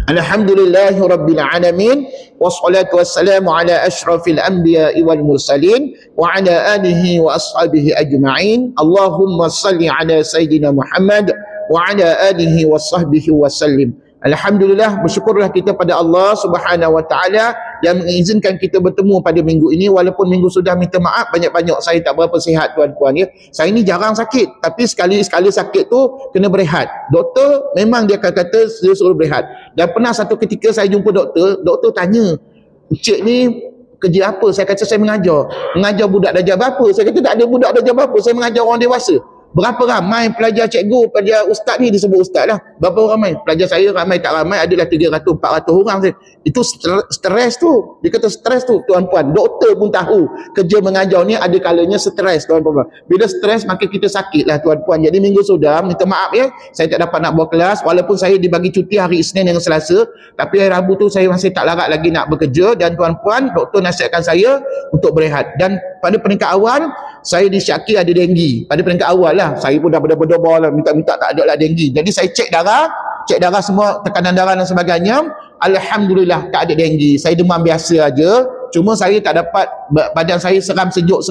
Alhamdulillahi rabbil alamin, wassalatu wassalamu ala asyrafil anbiya'i wal mursalin wa ala alihi wa ashabihi ajma'in. Allahumma salli ala Sayyidina Muhammad wa ala alihi wa sahbihi wa sallim. Alhamdulillah, bersyukurlah kita pada Allah Subhanahu wa taala yang mengizinkan kita bertemu pada minggu ini, walaupun minggu sudah minta maaf banyak-banyak saya tak berapa sihat tuan-puan ya. Saya ni jarang sakit, tapi sekali-sekali sakit tu kena berehat. Doktor memang dia akan kata dia suruh berehat. Dan pernah satu ketika saya jumpa doktor tanya, "Encik ni kerja apa?" Saya kata saya mengajar. "Mengajar budak darjah berapa?" Saya kata tak ada budak darjah berapa, saya mengajar orang dewasa. "Berapa ramai pelajar cikgu, pelajar ustaz ni?" Disebut ustaz lah. "Berapa ramai?" "Pelajar saya ramai tak ramai adalah 300-400 orang." Saya, itu stres tu. Dia kata stres tu tuan-puan. Doktor pun tahu kerja mengajar ni ada kalanya stres tuan-puan. Bila stres maka kita sakit lah tuan-puan. Jadi minggu sudah minta maaf ya, saya tak dapat nak buat kelas, walaupun saya dibagi cuti hari Isnin dan Selasa, tapi hari Rabu tu saya masih tak larat lagi nak bekerja. Dan tuan-puan, doktor nasihatkan saya untuk berehat. Dan pada peringkat awal saya disyaki ada denggi. Pada peringkat awal lah, saya pun dah berdebar lah, minta-minta tak ada lah denggi. Jadi saya cek darah semua, tekanan darah dan sebagainya. Alhamdulillah tak ada denggi. Saya demam biasa aja. Cuma saya tak dapat, badan saya seram sejuk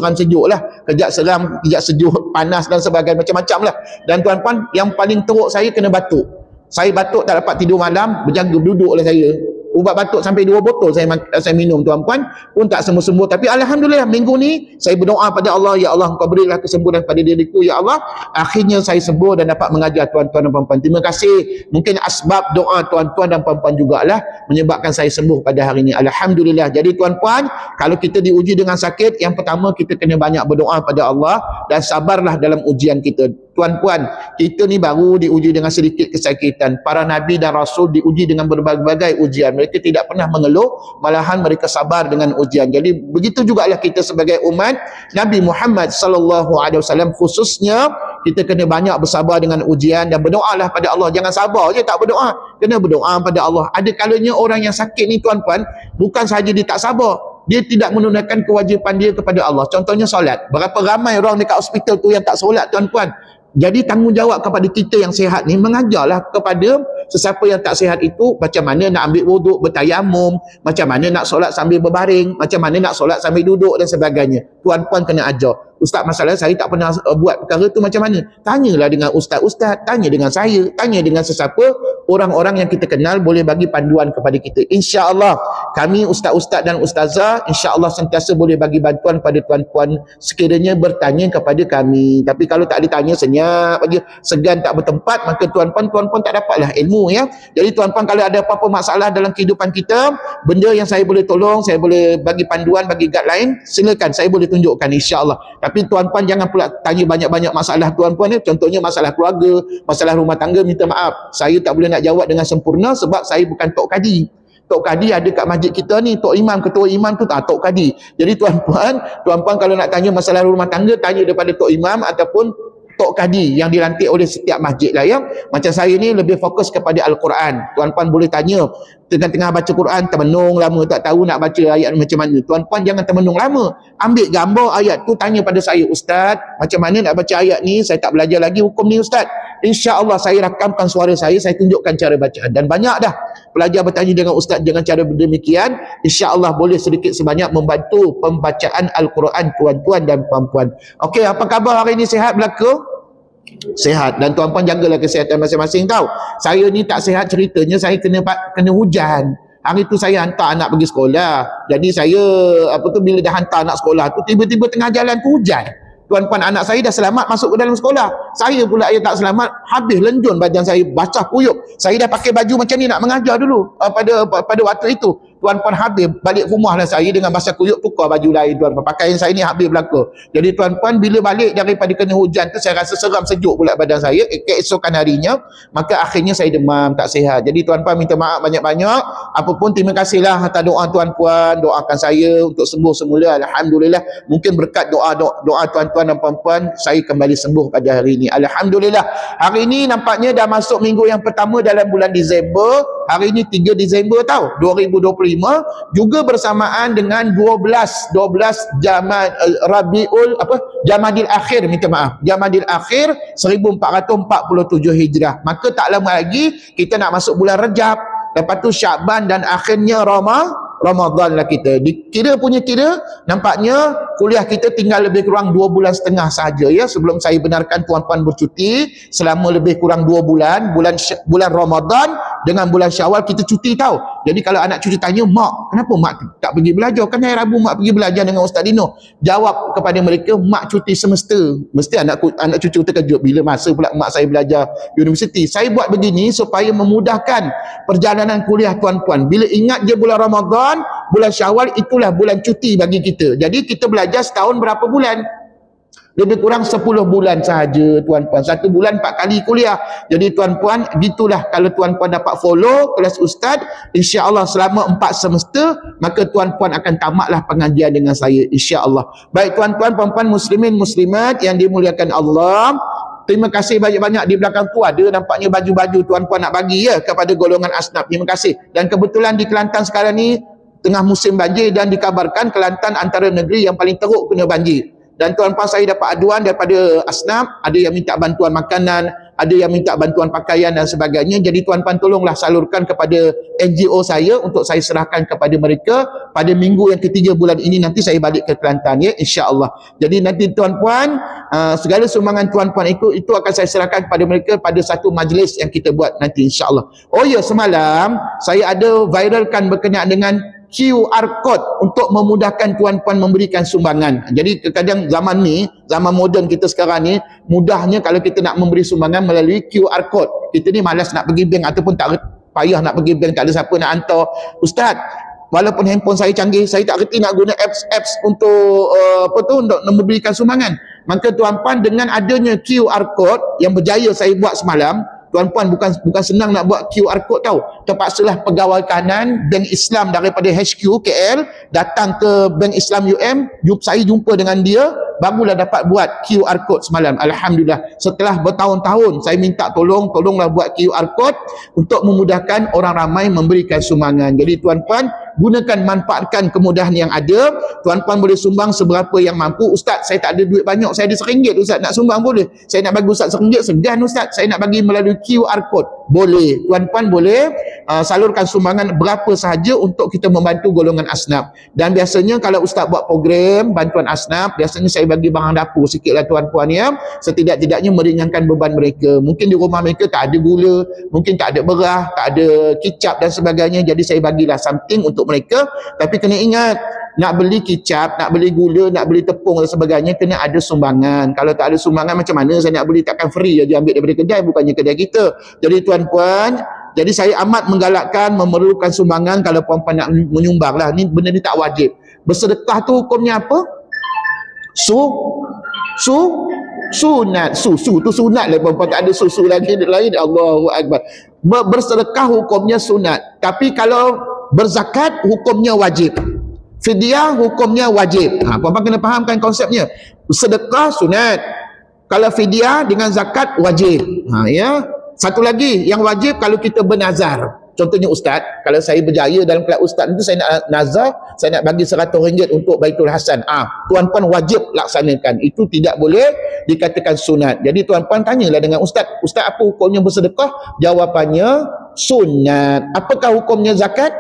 lah. Kejap seram, kejap sejuk, panas dan sebagainya, macam-macam lah. Dan tuan-puan, yang paling teruk saya kena batuk. Saya batuk tak dapat tidur malam, berjaga duduk oleh saya. Ubat batuk sampai 2 botol saya minum tuan-puan, pun tak sembuh-sembuh. Tapi alhamdulillah minggu ni saya berdoa pada Allah, ya Allah Engkau berilah kesembuhan pada diriku ya Allah. Akhirnya saya sembuh dan dapat mengajar tuan-tuan dan puan-puan. Terima kasih. Mungkin asbab doa tuan-tuan dan puan-puan jugalah menyebabkan saya sembuh pada hari ini. Alhamdulillah. Jadi tuan-puan, kalau kita diuji dengan sakit, yang pertama kita kena banyak berdoa pada Allah dan sabarlah dalam ujian kita. Tuan-puan, kita ni baru diuji dengan sedikit kesakitan. Para nabi dan rasul diuji dengan berbagai ujian. Mereka tidak pernah mengeluh, malahan mereka sabar dengan ujian. Jadi begitu jugalah kita sebagai umat Nabi Muhammad sallallahu alaihi wasallam, khususnya kita kena banyak bersabar dengan ujian dan berdoalah pada Allah. Jangan sabar je tak berdoa, kena berdoa pada Allah. Ada kalanya orang yang sakit ni tuan-puan, bukan sahaja dia tak sabar, dia tidak menunaikan kewajipan dia kepada Allah. Contohnya solat. Berapa ramai orang dekat hospital tu yang tak solat tuan-puan. Jadi tanggungjawab kepada kita yang sihat ni, mengajarlah kepada sesiapa yang tak sihat itu macam mana nak ambil wuduk, bertayamum, macam mana nak solat sambil berbaring, macam mana nak solat sambil duduk dan sebagainya. Tuan-puan kena ajar. "Ustaz, masalah saya tak pernah buat perkara tu macam mana?" Tanyalah dengan ustaz-ustaz, tanya dengan saya, tanya dengan sesiapa orang-orang yang kita kenal boleh bagi panduan kepada kita. InsyaAllah kami ustaz-ustaz dan ustazah insyaAllah sentiasa boleh bagi bantuan pada tuan-puan sekiranya bertanya kepada kami. Tapi kalau tak ditanya senyap aja, segan tak bertempat, maka tuan-puan tak dapatlah ilmu ya. Jadi tuan-puan, kalau ada apa-apa masalah dalam kehidupan kita, benda yang saya boleh tolong, saya boleh bagi panduan, bagi guideline, silakan saya boleh tunjukkan insyaAllah. Tapi tuan-puan jangan pula tanya banyak-banyak masalah tuan-puan ya. Contohnya masalah keluarga, masalah rumah tangga, minta maaf, saya tak boleh nak jawab dengan sempurna sebab saya bukan Tok Kadi. Tok Kadi ada kat masjid kita ni, Tok Imam, ketua imam tu tak Tok Kadi. Jadi tuan-puan kalau nak tanya masalah rumah tangga, tanya daripada Tok Imam ataupun Tok Kadi yang dilantik oleh setiap masjid lah ya. Macam saya ni lebih fokus kepada Al-Quran. Tuan-puan boleh tanya, tengah-tengah baca Quran termenung lama, tak tahu nak baca ayat macam mana. Tuan-puan jangan termenung lama, ambil gambar ayat tu, tanya pada saya, "Ustaz, macam mana nak baca ayat ni? Saya tak belajar lagi hukum ni Ustaz." InsyaAllah saya rakamkan suara saya tunjukkan cara bacaan. Dan banyak dah pelajar bertanya dengan Ustaz dengan cara demikian. InsyaAllah boleh sedikit sebanyak membantu pembacaan Al-Quran tuan-tuan dan puan-puan. Okey, apa khabar hari ini? Sihat belaka? Sihat. Dan tuan-puan jagalah kesihatan masing-masing tau. Saya ni tak sihat ceritanya, saya kena hujan. Hari tu saya hantar anak pergi sekolah. Jadi saya bila dah hantar anak sekolah tu, tiba-tiba tengah jalan tu hujan. Tuan-puan, anak saya dah selamat masuk ke dalam sekolah. Saya pula yang tak selamat, habis lenjun badan saya, basah kuyup. Saya dah pakai baju macam ni nak mengajar dulu pada waktu itu. Tuan-puan, habis balik rumah lah saya dengan basah kuyup, tukar baju lain tuan-puan. Pakaian saya ni habis belaka. Jadi tuan-puan, bila balik daripada kena hujan tu, saya rasa seram sejuk pula badan saya. Keesokan harinya, maka akhirnya saya demam, tak sihat. Jadi tuan-puan minta maaf banyak-banyak. Apapun, terima kasihlah atas doa tuan-puan. Doakan saya untuk sembuh semula. Alhamdulillah. Mungkin berkat doa tuan-tuan dan puan-puan, saya kembali sembuh pada hari ini. Alhamdulillah. Hari ini nampaknya dah masuk minggu yang pertama dalam bulan Disember. Hari ini 3 Disember tau, 2025, juga bersamaan dengan 12 Jamadil Akhir, Jamadil Akhir 1447 Hijrah. Maka tak lama lagi kita nak masuk bulan Rejab. lepas tu Syakban dan akhirnya Ramadan lah kita. Kira nampaknya kuliah kita tinggal lebih kurang 2 bulan setengah sahaja ya, sebelum saya benarkan tuan-puan bercuti selama lebih kurang 2 bulan. Bulan Ramadan dengan bulan Syawal kita cuti tahu. Jadi kalau anak cucu tanya, mak kenapa mak tak pergi belajar? Kan hari Rabu mak pergi belajar dengan Ustaz Dino. Jawab kepada mereka, mak cuti semester. Mesti anak cucu terkejut, bila masa pula mak saya belajar universiti. Saya buat begini supaya memudahkan perjalanan kuliah tuan-puan. Bila ingat je bulan Ramadan, bulan Syawal itulah bulan cuti bagi kita. Jadi kita belajar setahun berapa bulan? Lebih kurang 10 bulan sahaja tuan-puan. 1 bulan 4 kali kuliah. Jadi tuan-puan, gitulah kalau tuan-puan dapat follow kelas Ustaz, insya-Allah selama 4 semester, maka tuan-puan akan tamatlah pengajian dengan saya, insya-Allah. Baik tuan-puan, puan-puan muslimin muslimat yang dimuliakan Allah, terima kasih banyak-banyak. Di belakang tu ada nampaknya baju-baju tuan-puan nak bagi ya kepada golongan asnaf. Terima kasih. Dan kebetulan di Kelantan sekarang ni tengah musim banjir dan dikabarkan Kelantan antara negeri yang paling teruk kena banjir. Dan tuan-puan saya dapat aduan daripada asnaf, ada yang minta bantuan makanan, ada yang minta bantuan pakaian dan sebagainya. Jadi tuan-puan tolonglah salurkan kepada NGO saya untuk saya serahkan kepada mereka pada minggu yang ketiga bulan ini. Nanti saya balik ke Kelantan ya, insya-Allah. Jadi nanti tuan-puan, segala sumbangan tuan-puan itu akan saya serahkan kepada mereka pada satu majlis yang kita buat nanti, insya-Allah. Oh ya, semalam saya ada viralkan berkenaan dengan QR code untuk memudahkan tuan-puan memberikan sumbangan. Jadi kadang zaman ni, zaman moden kita sekarang ni, mudahnya kalau kita nak memberi sumbangan melalui QR code. Kita ni malas nak pergi bank ataupun tak payah nak pergi bank, tak ada siapa nak hantar. Ustaz, walaupun handphone saya canggih, saya tak reti nak guna apps untuk untuk memberikan sumbangan. Maka tuan-puan, dengan adanya QR code yang berjaya saya buat semalam, tuan-puan, bukan senang nak buat QR code tau. Terpaksalah pegawai kanan Bank Islam daripada HQ KL datang ke Bank Islam UM, saya jumpa dengan dia, barulah dapat buat QR code semalam. Alhamdulillah, setelah bertahun-tahun saya minta tolonglah buat QR code untuk memudahkan orang ramai memberikan sumbangan. Jadi tuan-puan, gunakan, manfaatkan kemudahan yang ada. Tuan-puan boleh sumbang seberapa yang mampu. Ustaz, saya tak ada duit banyak, saya ada RM1 Ustaz, nak sumbang boleh? Saya nak bagi Ustaz RM1, segan Ustaz, saya nak bagi melalui QR code, boleh. Tuan-puan boleh salurkan sumbangan berapa sahaja untuk kita membantu golongan asnaf. Dan biasanya kalau Ustaz buat program bantuan asnaf, biasanya saya bagi barang dapur sikit lah tuan-puan ya, setidak-tidaknya meringankan beban mereka. Mungkin di rumah mereka tak ada gula, mungkin tak ada beras, tak ada kicap dan sebagainya, jadi saya bagilah something untuk mereka. Tapi kena ingat, nak beli kicap, nak beli gula, nak beli tepung dan sebagainya, kena ada sumbangan. Kalau tak ada sumbangan, macam mana saya nak beli? Takkan free je ambil daripada kedai, bukannya kedai kita. Jadi tuan-puan, jadi saya amat menggalakkan memerlukan sumbangan kalau puan-puan nak menyumbang lah. Ni benda ni tak wajib. Bersedekah tu hukumnya apa? Sunat. Susu tu sunat lah puan-puan, tak ada susu lagi lain. Allahu Akbar. Bersedekah hukumnya sunat. Tapi kalau berzakat hukumnya wajib. Fidyah hukumnya wajib. Puan-puan kena fahamkan konsepnya. Sedekah sunat. Kalau fidyah dengan zakat wajib. Ya. Satu lagi yang wajib, kalau kita bernazar. Contohnya Ustaz, kalau saya berjaya dalam kelab Ustaz itu, saya nak nazar, saya nak bagi RM100 untuk Baitul Hasan. Tuan-puan wajib laksanakan. Itu tidak boleh dikatakan sunat. Jadi tuan-puan tanyalah dengan Ustaz, Ustaz apa hukumnya bersedekah? Jawapannya sunat. Apakah hukumnya zakat?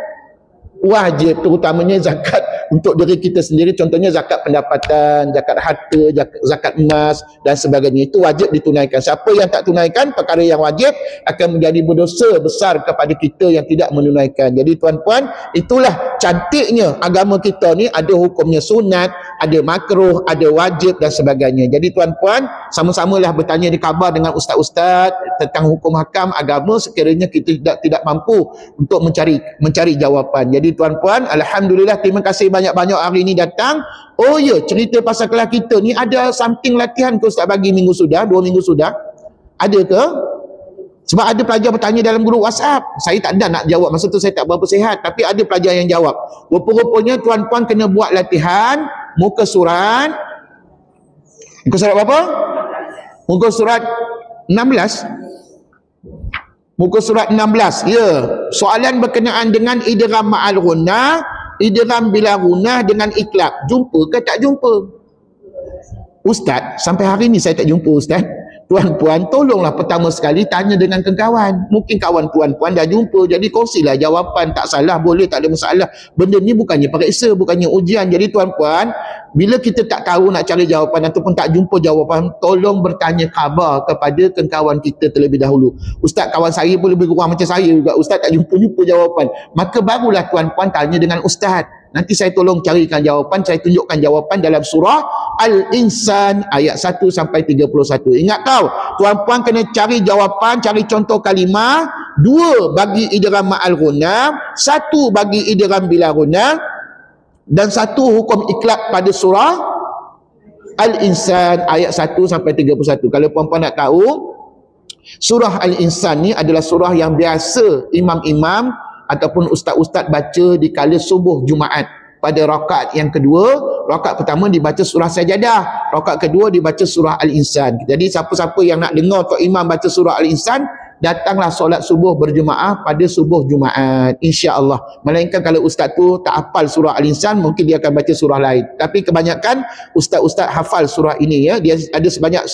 Wajib, terutamanya zakat untuk diri kita sendiri. Contohnya zakat pendapatan, zakat harta, zakat emas dan sebagainya. Itu wajib ditunaikan. Siapa yang tak tunaikan perkara yang wajib akan menjadi berdosa besar kepada kita yang tidak menunaikan. Jadi tuan-puan, itulah cantiknya agama kita ni, ada hukumnya sunat, ada makruh, ada wajib dan sebagainya. Jadi tuan-puan, sama-samalah bertanya di khabar dengan ustaz-ustaz tentang hukum hakam agama sekiranya kita tidak mampu untuk mencari jawapan. Jadi tuan-puan, alhamdulillah, terima kasih banyak-banyak hari ini datang. Oh ya, cerita pasal kelas kita ni ada something latihan ke Ustaz bagi minggu sudah, 2 minggu sudah? Ada ke? Sebab ada pelajar bertanya dalam grup WhatsApp. Saya tak ada nak jawab, masa tu saya tak berapa sihat, tapi ada pelajar yang jawab. Rupa-rupanya tuan-puan kena buat latihan muka surat berapa? Muka surat 16. Muka surat 16. Ya, soalan berkenaan dengan idgham ma'al ghunnah, idgham bila ghunnah dengan iklab. Jumpa ke tak jumpa? Ustaz, sampai hari ni saya tak jumpa Ustaz. Tuan-puan, tolonglah pertama sekali tanya dengan kawan. Mungkin kawan puan-puan dah jumpa, jadi kongsilah jawapan. Tak salah, boleh, tak ada masalah. Benda ni bukannya periksa, bukannya ujian. Jadi tuan-puan, bila kita tak tahu nak cari jawapan ataupun tak jumpa jawapan, tolong bertanya khabar kepada kawan kita terlebih dahulu. Ustaz, kawan saya pun lebih kurang macam saya juga. Ustaz tak jumpa jawapan. Maka barulah tuan-puan tanya dengan ustaz. Nanti saya tolong carikan jawapan, saya tunjukkan jawapan dalam surah Al-Insan ayat 1 sampai 31. Ingat tau, tuan-puan kena cari jawapan, cari contoh kalimah, 2 bagi idgham ma'al ghunnah, 1 bagi idgham bila ghunnah, dan 1 hukum iklab pada surah Al-Insan ayat 1 sampai 31. Kalau puan-puan nak tahu, surah Al-Insan ni adalah surah yang biasa imam-imam ataupun ustaz-ustaz baca di kala subuh Jumaat. Pada rakaat yang kedua, rakaat pertama dibaca surah Sajadah, rakaat kedua dibaca surah Al-Insan. Jadi siapa-siapa yang nak dengar Tok Imam baca surah Al-Insan, datanglah solat subuh berjemaah pada subuh Jumaat, insya-Allah. Melainkan kalau ustaz tu tak hafal surah Al-Insan, mungkin dia akan baca surah lain. Tapi kebanyakan ustaz-ustaz hafal surah ini ya. Dia ada sebanyak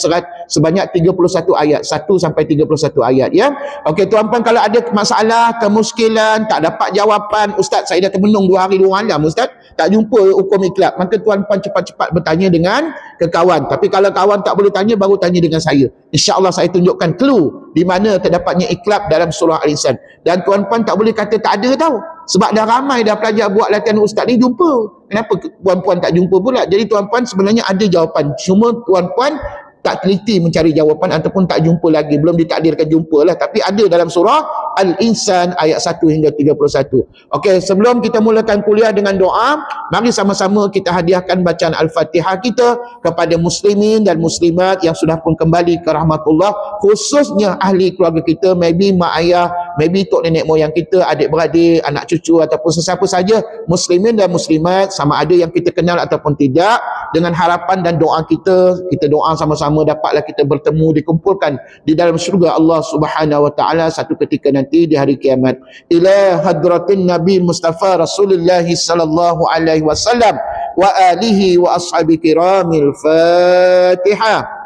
31 ayat, 1 sampai 31 ayat ya. Okey tuan-puan, kalau ada masalah, kemuskilan, tak dapat jawapan, ustaz saya dah termenung 2 hari 2 malam ustaz, tak jumpa hukum iklab, maka tuan-puan cepat-cepat bertanya dengan kawan. Tapi kalau kawan tak boleh tanya, baru tanya dengan saya. Insya-Allah saya tunjukkan clue di mana terdapatnya iklab dalam surah Al-Insan. Dan tuan-puan tak boleh kata tak ada tau. Sebab dah ramai dah pelajar buat latihan ustaz ni jumpa. Kenapa puan-puan tak jumpa pula? Jadi tuan-puan sebenarnya ada jawapan. Cuma tuan-puan tak teliti mencari jawapan ataupun tak jumpa lagi, belum ditakdirkan jumpa lah. Tapi ada dalam surah Al-Insan ayat 1 hingga 31. Okey, sebelum kita mulakan kuliah dengan doa, mari sama-sama kita hadiahkan bacaan Al-Fatihah kita kepada muslimin dan muslimat yang sudah pun kembali ke rahmatullah, khususnya ahli keluarga kita, maybe mak ayah, maybe tok nenek moyang kita, adik-beradik, anak cucu ataupun sesiapa saja, muslimin dan muslimat, sama ada yang kita kenal ataupun tidak. Dengan harapan dan doa kita doa sama-sama dapatlah kita bertemu, dikumpulkan di dalam syurga Allah Subhanahu wa taala satu ketika nanti di hari kiamat. Ila hadratin Nabi Mustafa Rasulullah sallallahu alaihi wasallam wa alihi wa ashabi kiramil Fatihah.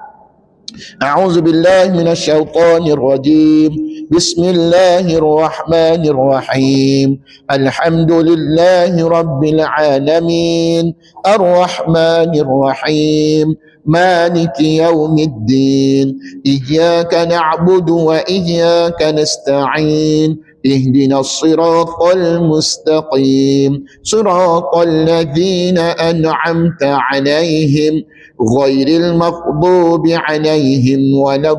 أعوذ بالله من الشيطان الرجيم بسم الله الرحمن الرحيم الحمد لله رب العالمين الرحمن الرحيم مالك يوم الدين إياك نعبد وإياك نستعين اهدنا الصراط المستقيم صراط الذين أنعمت عليهم غير المغضوب عليهم ولا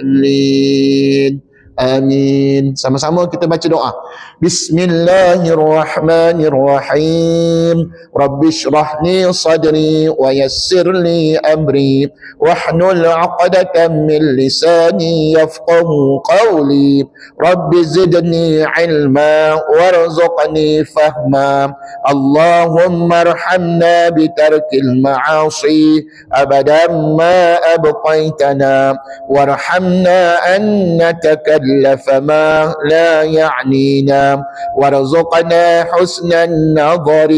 الضالين. Amin. Sama-sama kita baca doa. Bismillahirrahmanirrahim. Rabbi shrah li sadri wa yassir li amri wahlul 'uqdatam min lisani yafqahu qawli. Rabbi zidni 'ilma warzuqni fahma. Allahumma arhamna bi tarkil ma'asi abadan ma abqaitana warhamna an نتكلف ما لا يعنينا وارزقنا حسن النظر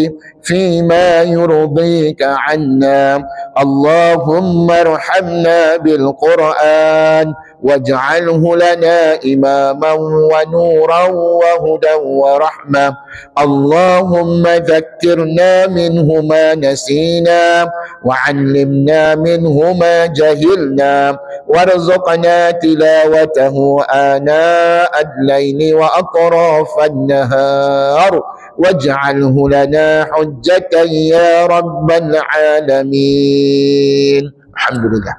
فيما يرضيك عنا. اللهم ارحمنا بالقرآن واجعله لنا إماما ونورا وهدى ورحمة. اللهم ذكرنا منه ما نسينا وعلمنا منه ما جهلنا وارزقنا تلاوته آناء الليل وأطراف النهار واجعله لنا حجة يا رب العالمين. Alhamdulillah.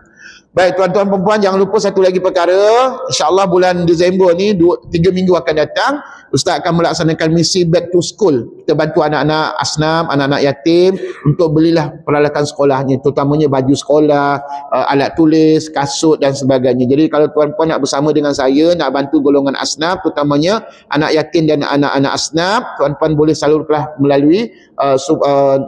Baik tuan-tuan perempuan, jangan lupa satu lagi perkara. InsyaAllah bulan Disember ni 3 minggu akan datang, Ustaz akan melaksanakan misi back to school. Kita bantu anak-anak asnaf, anak-anak yatim untuk belilah peralatan sekolahnya, terutamanya baju sekolah, alat tulis, kasut dan sebagainya. Jadi kalau tuan-puan nak bersama dengan saya nak bantu golongan asnaf, terutamanya anak yatim dan anak-anak asnaf, tuan-puan boleh salurkan melalui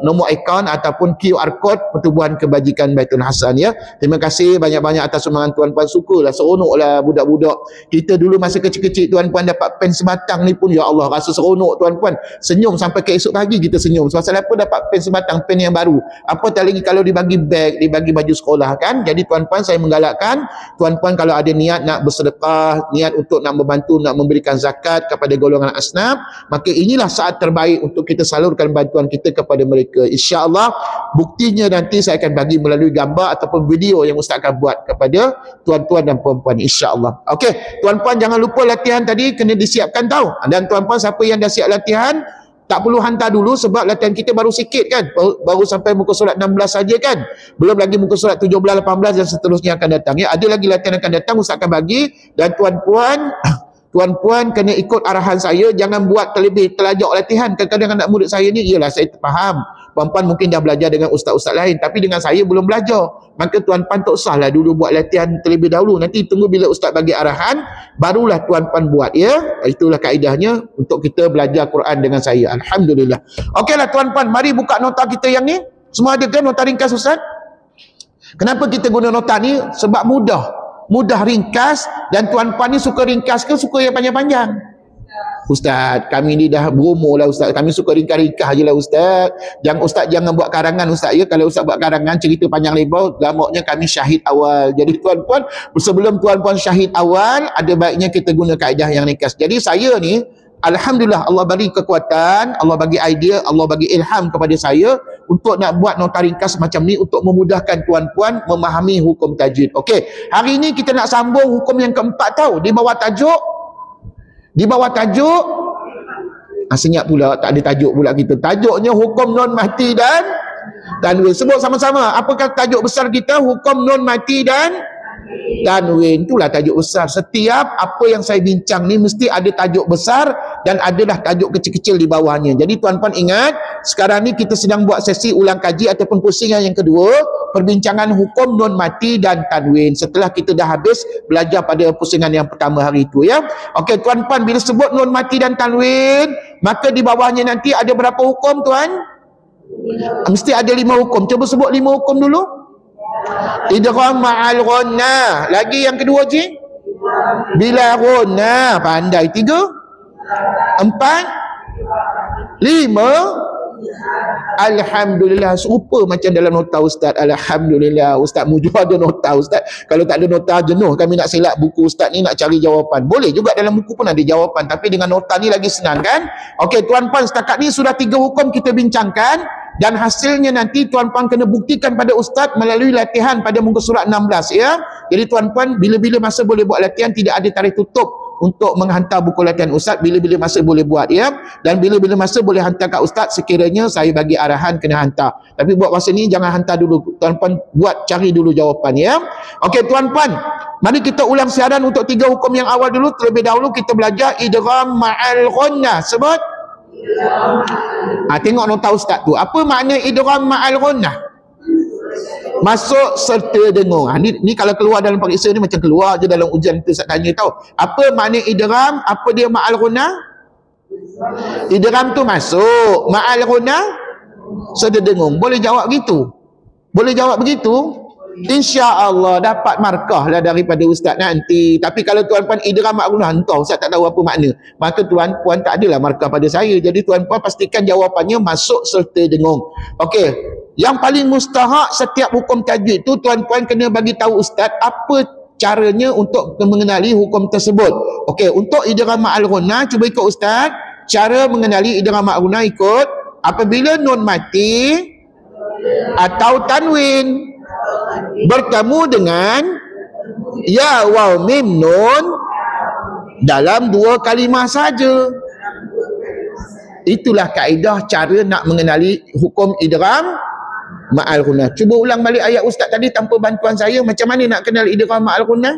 nomor akaun ataupun QR code Pertubuhan Kebajikan Baitul Hasan ya. Terima kasih banyak banyak atas sumbangan tuan-puan. Sukalah, seronoklah budak-budak kita dulu masa kecil-kecil tuan-puan dapat pen sebatang ni pun, ya Allah, rasa seronok tuan-puan. Senyum sampai ke esok pagi kita senyum. Sebab apa? Dapat pen sebatang, pen yang baru. Apatah lagi kalau dibagi beg, dibagi baju sekolah kan. Jadi tuan-puan, saya menggalakkan tuan-puan kalau ada niat nak bersedekah, niat untuk nak membantu, nak memberikan zakat kepada golongan asnaf, maka inilah saat terbaik untuk kita salurkan bantuan kita kepada mereka. InsyaAllah buktinya nanti saya akan bagi melalui gambar ataupun video yang Ustaz akan buat kepada tuan-tuan dan puan-puan, insya-Allah. Okey, tuan-puan jangan lupa latihan tadi kena disiapkan tahu. Dan tuan-puan siapa yang dah siap latihan, tak perlu hantar dulu sebab latihan kita baru sikit kan. Baru sampai muka surat 16 saja kan. Belum lagi muka surat 17, 18 dan seterusnya akan datang ya. Ada lagi latihan akan datang, Ustaz akan bagi. Dan tuan-puan kena ikut arahan saya, jangan buat terlebih terlajak latihan. Kadang-kadang anak murid saya ni, iyalah saya faham, puan-puan mungkin dah belajar dengan ustaz-ustaz lain, tapi dengan saya belum belajar. Maka tuan-puan tak usahlah dulu buat latihan terlebih dahulu. Nanti tunggu bila ustaz bagi arahan, barulah tuan-puan buat ya. Itulah kaedahnya untuk kita belajar Quran dengan saya. Alhamdulillah. Okeylah tuan-puan, mari buka nota kita yang ni. Semua ada kan nota ringkas Ustaz? Kenapa kita guna nota ni? Sebab mudah ringkas. Dan tuan-puan ni suka ringkas ke suka yang panjang-panjang? Ustaz, kami ni dah berumur lah Ustaz, kami suka ringkas-ringkas je lah Ustaz. Ustaz jangan buat karangan Ustaz ya. Kalau Ustaz buat karangan cerita panjang lebar, gamaknya kami syahid awal. Jadi tuan-puan, sebelum tuan-puan syahid awal, ada baiknya kita guna kaedah yang ringkas. Jadi saya ni, alhamdulillah Allah bagi kekuatan, Allah bagi idea, Allah bagi ilham kepada saya untuk nak buat nota ringkas macam ni untuk memudahkan tuan-puan memahami hukum tajwid. Okey, hari ni kita nak sambung hukum yang keempat tahu, di bawah tajuk senyap pula, tak ada tajuk pula kita. Tajuknya hukum non mati dan tanwin. Sebut sama-sama, apakah tajuk besar kita? Hukum non mati dan tanwin. Itulah tajuk besar. Setiap apa yang saya bincang ni mesti ada tajuk besar dan adalah tajuk kecil-kecil di bawahnya. Jadi tuan-puan ingat, sekarang ni kita sedang buat sesi ulang kaji ataupun pusingan yang kedua, perbincangan hukum non mati dan tanwin. Setelah kita dah habis belajar pada pusingan yang pertama hari itu ya. Okey tuan-puan, bila sebut non mati dan tanwin, maka di bawahnya nanti ada berapa hukum tuan? Mesti ada 5 hukum. Cuba sebut 5 hukum dulu. Idgham ma'al ghunnah. Lagi yang kedua je? Bila ghunnah. Pandai. 3 4 5. Alhamdulillah, serupa macam dalam nota Ustaz. Alhamdulillah, Ustaz Mujur ada nota Ustaz. Kalau tak ada nota, jenuh kami nak selak buku Ustaz ni, nak cari jawapan. Boleh juga dalam buku pun ada jawapan, tapi dengan nota ni lagi senang kan? Okey tuan-puan, setakat ni sudah 3 hukum kita bincangkan. Dan hasilnya nanti tuan-puan kena buktikan pada Ustaz melalui latihan pada muka surat 16 ya. Jadi tuan-puan, bila-bila masa boleh buat latihan, tidak ada tarikh tutup untuk menghantar buku latihan Ustaz. Bila-bila masa boleh buat ya. Dan bila-bila masa boleh hantar kat Ustaz sekiranya saya bagi arahan kena hantar. Tapi buat masa ni jangan hantar dulu. Tuan-puan buat, cari dulu jawapan ya. Okey tuan-puan, mari kita ulang siaran untuk 3 hukum yang awal dulu. Terlebih dahulu kita belajar idgham ma'al ghunnah. Sebut tengok nota Ustaz tu. Apa makna idgham ma'al ghunnah? Masuk serta dengung. Ni kalau keluar dalam periksa ni macam keluar je dalam ujian tu Ustaz tanya tahu. Apa makna idgham? Apa dia ma'al ghunnah? Idgham tu masuk, ma'al ghunnah serta dengung. Boleh jawab gitu? Boleh jawab begitu? InsyaAllah dapat markah lah daripada Ustaz nanti. Tapi kalau tuan-puan idgham ma'al ghunnah, entah Ustaz tak tahu apa makna, maka tuan-puan tak adalah markah pada saya. Jadi tuan-puan pastikan jawapannya masuk serta dengung. Okey, yang paling mustahak setiap hukum tajwid tu tuan-puan kena bagi tahu Ustaz apa caranya untuk mengenali hukum tersebut. Okey, untuk idgham ma'al ghunnah cuba ikut Ustaz. Cara mengenali idgham ma'al ghunnah ikut. Apabila nun mati atau tanwin bertemu dengan ya waw mim nun dalam 2 kalimah saja, itulah kaedah cara nak mengenali hukum idgham ma'al ghunnah. Cuba ulang balik ayat Ustaz tadi tanpa bantuan saya. Macam mana nak kenal idgham ma'al ghunnah?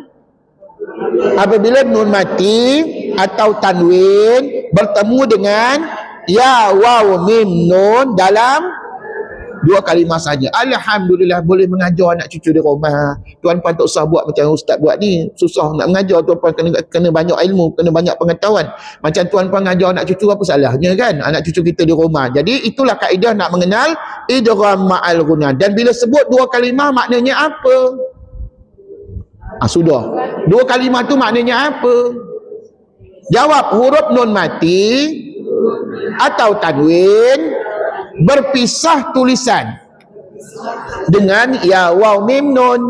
Apabila nun mati atau tanwin bertemu dengan ya waw mim nun dalam 2 kalimah saja. Alhamdulillah boleh mengajar anak cucu di rumah. Tuan-puan tak usah buat macam Ustaz buat ni. Susah nak mengajar. Tuan-puan kena banyak ilmu, kena banyak pengetahuan. Macam tuan-puan mengajar anak cucu, apa salahnya kan? Anak cucu kita di rumah. Jadi itulah kaedah nak mengenal idgham ma'al ghunnah. Dan bila sebut 2 kalimah maknanya apa? Sudah. Dua kalimah tu maknanya apa? Jawab, huruf nun mati atau tanwin berpisah tulisan dengan ya, waw, mim, nun.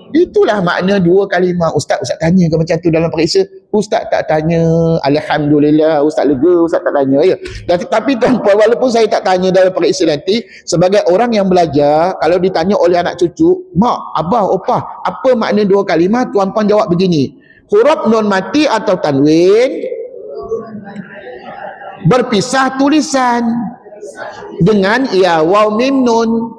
Itulah makna dua kalimah. Ustaz tanya ke macam tu dalam periksa? Ustaz tak tanya. Alhamdulillah, Ustaz lega, Ustaz tak tanya ya. Tapi tuan-puan, walaupun saya tak tanya dalam periksa nanti, sebagai orang yang belajar, kalau ditanya oleh anak cucu, mak, abah, opah, apa makna dua kalimah? Tuan-puan jawab begini, huruf nun mati atau tanwin berpisah tulisan dengan ya, waw, mim, nun.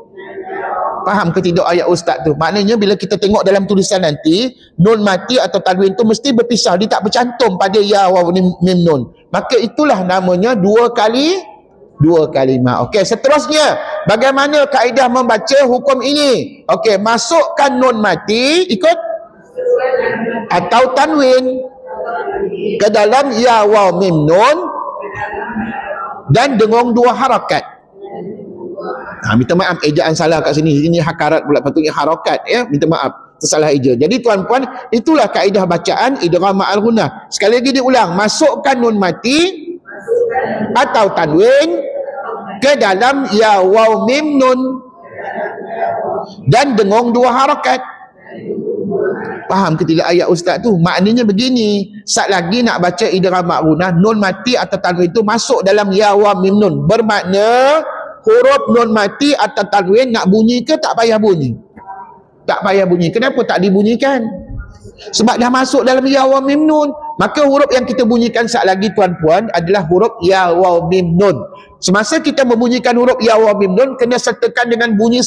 Faham ke tidak ayat ustaz tu? Maknanya bila kita tengok dalam tulisan nanti, nun mati atau tanwin tu mesti berpisah, dia tak bercantum pada ya, waw, mim, nun. Maka itulah namanya dua kalimah. Okey, seterusnya bagaimana kaedah membaca hukum ini? Okey, masukkan nun mati ikut atau tanwin ke dalam ya, waw, mim, nun dan dengung dua harakat. Minta maaf, ejaan salah kat sini. Ini hakarat pula, patutnya harakat ya. Minta maaf, tersalah eja. Jadi tuan-puan, itulah kaedah bacaan idgham ma'al ghunnah. Sekali lagi diulang, masukkan nun mati atau tanwin ke dalam ya, waw, mim, nun dan dengung dua harakat. Faham ke tidak ayat ustaz tu? Maknanya begini, sat lagi nak baca idgham ma'al ghunnah, nun mati atau tanwin itu masuk dalam ya, waw, mim, nun. Bermakna huruf nun mati atau tanwin nak bunyi ke tak payah bunyi? Tak payah bunyi. Kenapa tak dibunyikan? Sebab dah masuk dalam ya, waw, mim, nun. Maka huruf yang kita bunyikan saat lagi tuan-puan adalah huruf ya, waw, mim, nun. Semasa kita membunyikan huruf ya, waw, mim, nun, kena sertakan dengan bunyi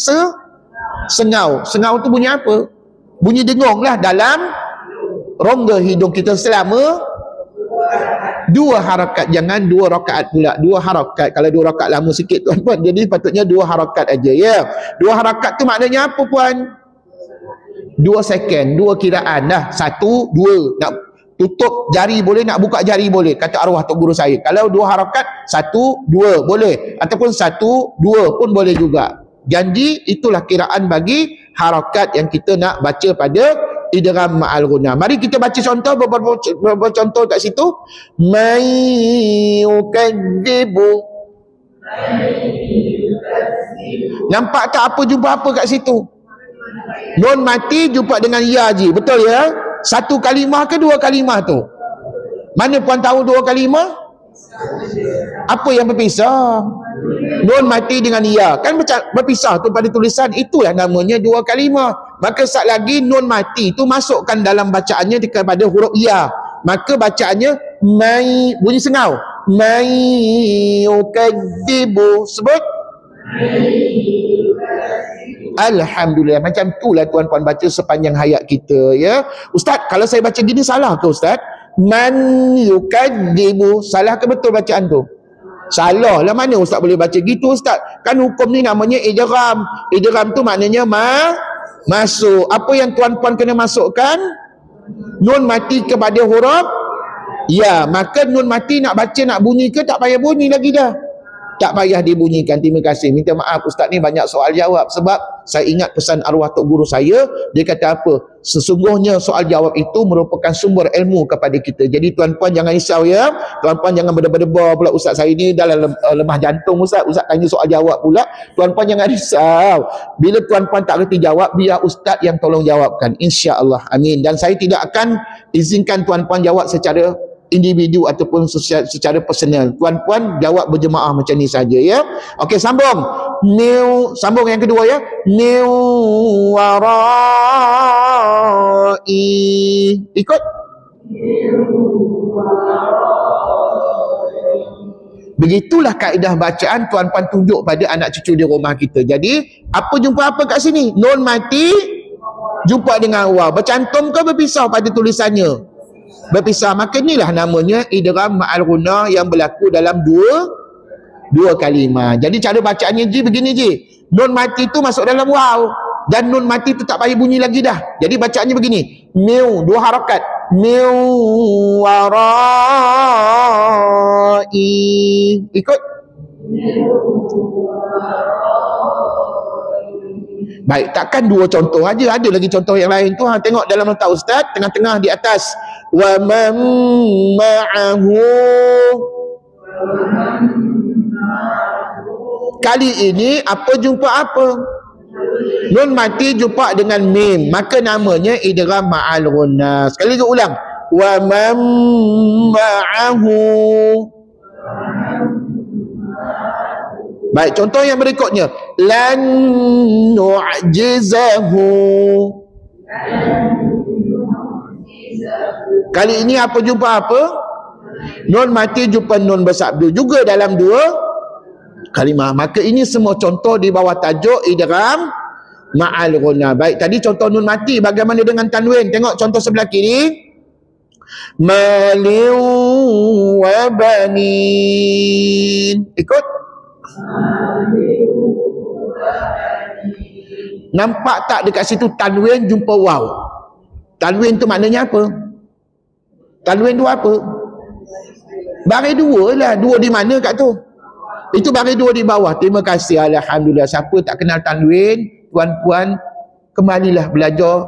sengau. Sengau tu bunyi apa? Bunyi dengung lah dalam rongga hidung kita selama dua harakat. Jangan dua rakaat pula, dua harakat. Kalau dua rakaat lama sikit tuan-puan, jadi patutnya dua harakat aja ya. Dua harakat tu maknanya apa puan? 2 second, 2 kiraan dah. 1, 2, nak tutup jari boleh, nak buka jari boleh, kata arwah tok guru saya. Kalau dua harakat, 1, 2 boleh, ataupun 1, 2 pun boleh juga. Janji itulah kiraan bagi harakat yang kita nak baca pada idgham ma'al ghunnah. Mari kita baca contoh, beberapa contoh kat situ. May yukadzibu. Nampak tak apa jumpa apa kat situ? Nun mati jumpa dengan ya je. Betul ya? Satu kalimah ke dua kalimah tu? Mana puan tahu dua kalimah? Apa yang berpisah? Nun mati dengan ya. Kan berpisah tu pada tulisan. Itulah namanya dua kalimah. Maka saat lagi nun mati tu masukkan dalam bacaannya kepada huruf ya. Maka bacaannya may, bunyi sengau. May yukadzibu. Sebut. Alhamdulillah. Macam itulah tuan-puan baca sepanjang hayat kita ya. Ustaz, kalau saya baca gini salah ke ustaz? Man yukadzibu. Salah ke betul bacaan tu? Salah lah. Mana ustaz boleh baca gitu ustaz? Kan hukum ni namanya idgham. Idgham tu maknanya masuk. Apa yang tuan-puan kena masukkan? Nun mati kepada huruf ya. Maka nun mati nak baca, nak bunyi ke tak payah bunyi lagi dah. Tak payah dibunyikan. Terima kasih. Minta maaf ustaz ni banyak soal jawab. Sebab saya ingat pesan arwah tok guru saya. Dia kata apa? Sesungguhnya soal jawab itu merupakan sumber ilmu kepada kita. Jadi tuan-puan jangan risau ya. Tuan-puan jangan berdebar-debar pula ustaz saya ni dalam lemah jantung ustaz. Ustaz tanya soal jawab pula. Tuan-puan jangan risau. Bila tuan-puan tak reti jawab, biar ustaz yang tolong jawabkan. InsyaAllah. Amin. Dan saya tidak akan izinkan tuan-puan jawab secara individu ataupun secara personal. Tuan-puan jawab berjemaah macam ni saja ya. Okey, sambung. Sambung yang kedua ya. Min warai. Ikut. Begitulah kaedah bacaan tuan-puan tunjuk pada anak cucu di rumah kita. Jadi, apa jumpa apa kat sini? Nun mati jumpa dengan waw. Bercantum ke berpisah pada tulisannya? Berpisah. Maka inilah namanya idgham ma'al ghunnah yang berlaku dalam dua kalimah. Jadi cara bacaannya je begini je. Nun mati tu masuk dalam waw dan nun mati tu tak payah bunyi lagi dah. Jadi bacaannya begini. Miu, dua harakat. Miu warai. Ikut. Baik, takkan dua contoh aja, ada lagi contoh yang lain tu. Tengok dalam nota ustaz, tengah-tengah di atas, wa man ma'ahu. Kali ini apa jumpa apa? Nun mati jumpa dengan mim, maka namanya idgham ma'al ghunnah. Sekali lagi ulang, wa man ma'ahu. Baik, contoh yang berikutnya, lan nu'jizahu. Kali ini apa jumpa apa? Nun mati jumpa nun bersabdu juga dalam dua kalimah. Maka ini semua contoh di bawah tajuk idgham ma'al ghunnah. Baik, tadi contoh nun mati, bagaimana dengan tanwin? Tengok contoh sebelah kiri. Malin wa banin. Ikut. Nampak tak dekat situ tanwin jumpa waw? Tanwin tu maknanya apa? Tanwin tu apa? Baris dua lah. Dua di mana kat tu? Itu baris dua di bawah. Terima kasih, alhamdulillah. Siapa tak kenal tanwin, tuan-puan, kembalilah belajar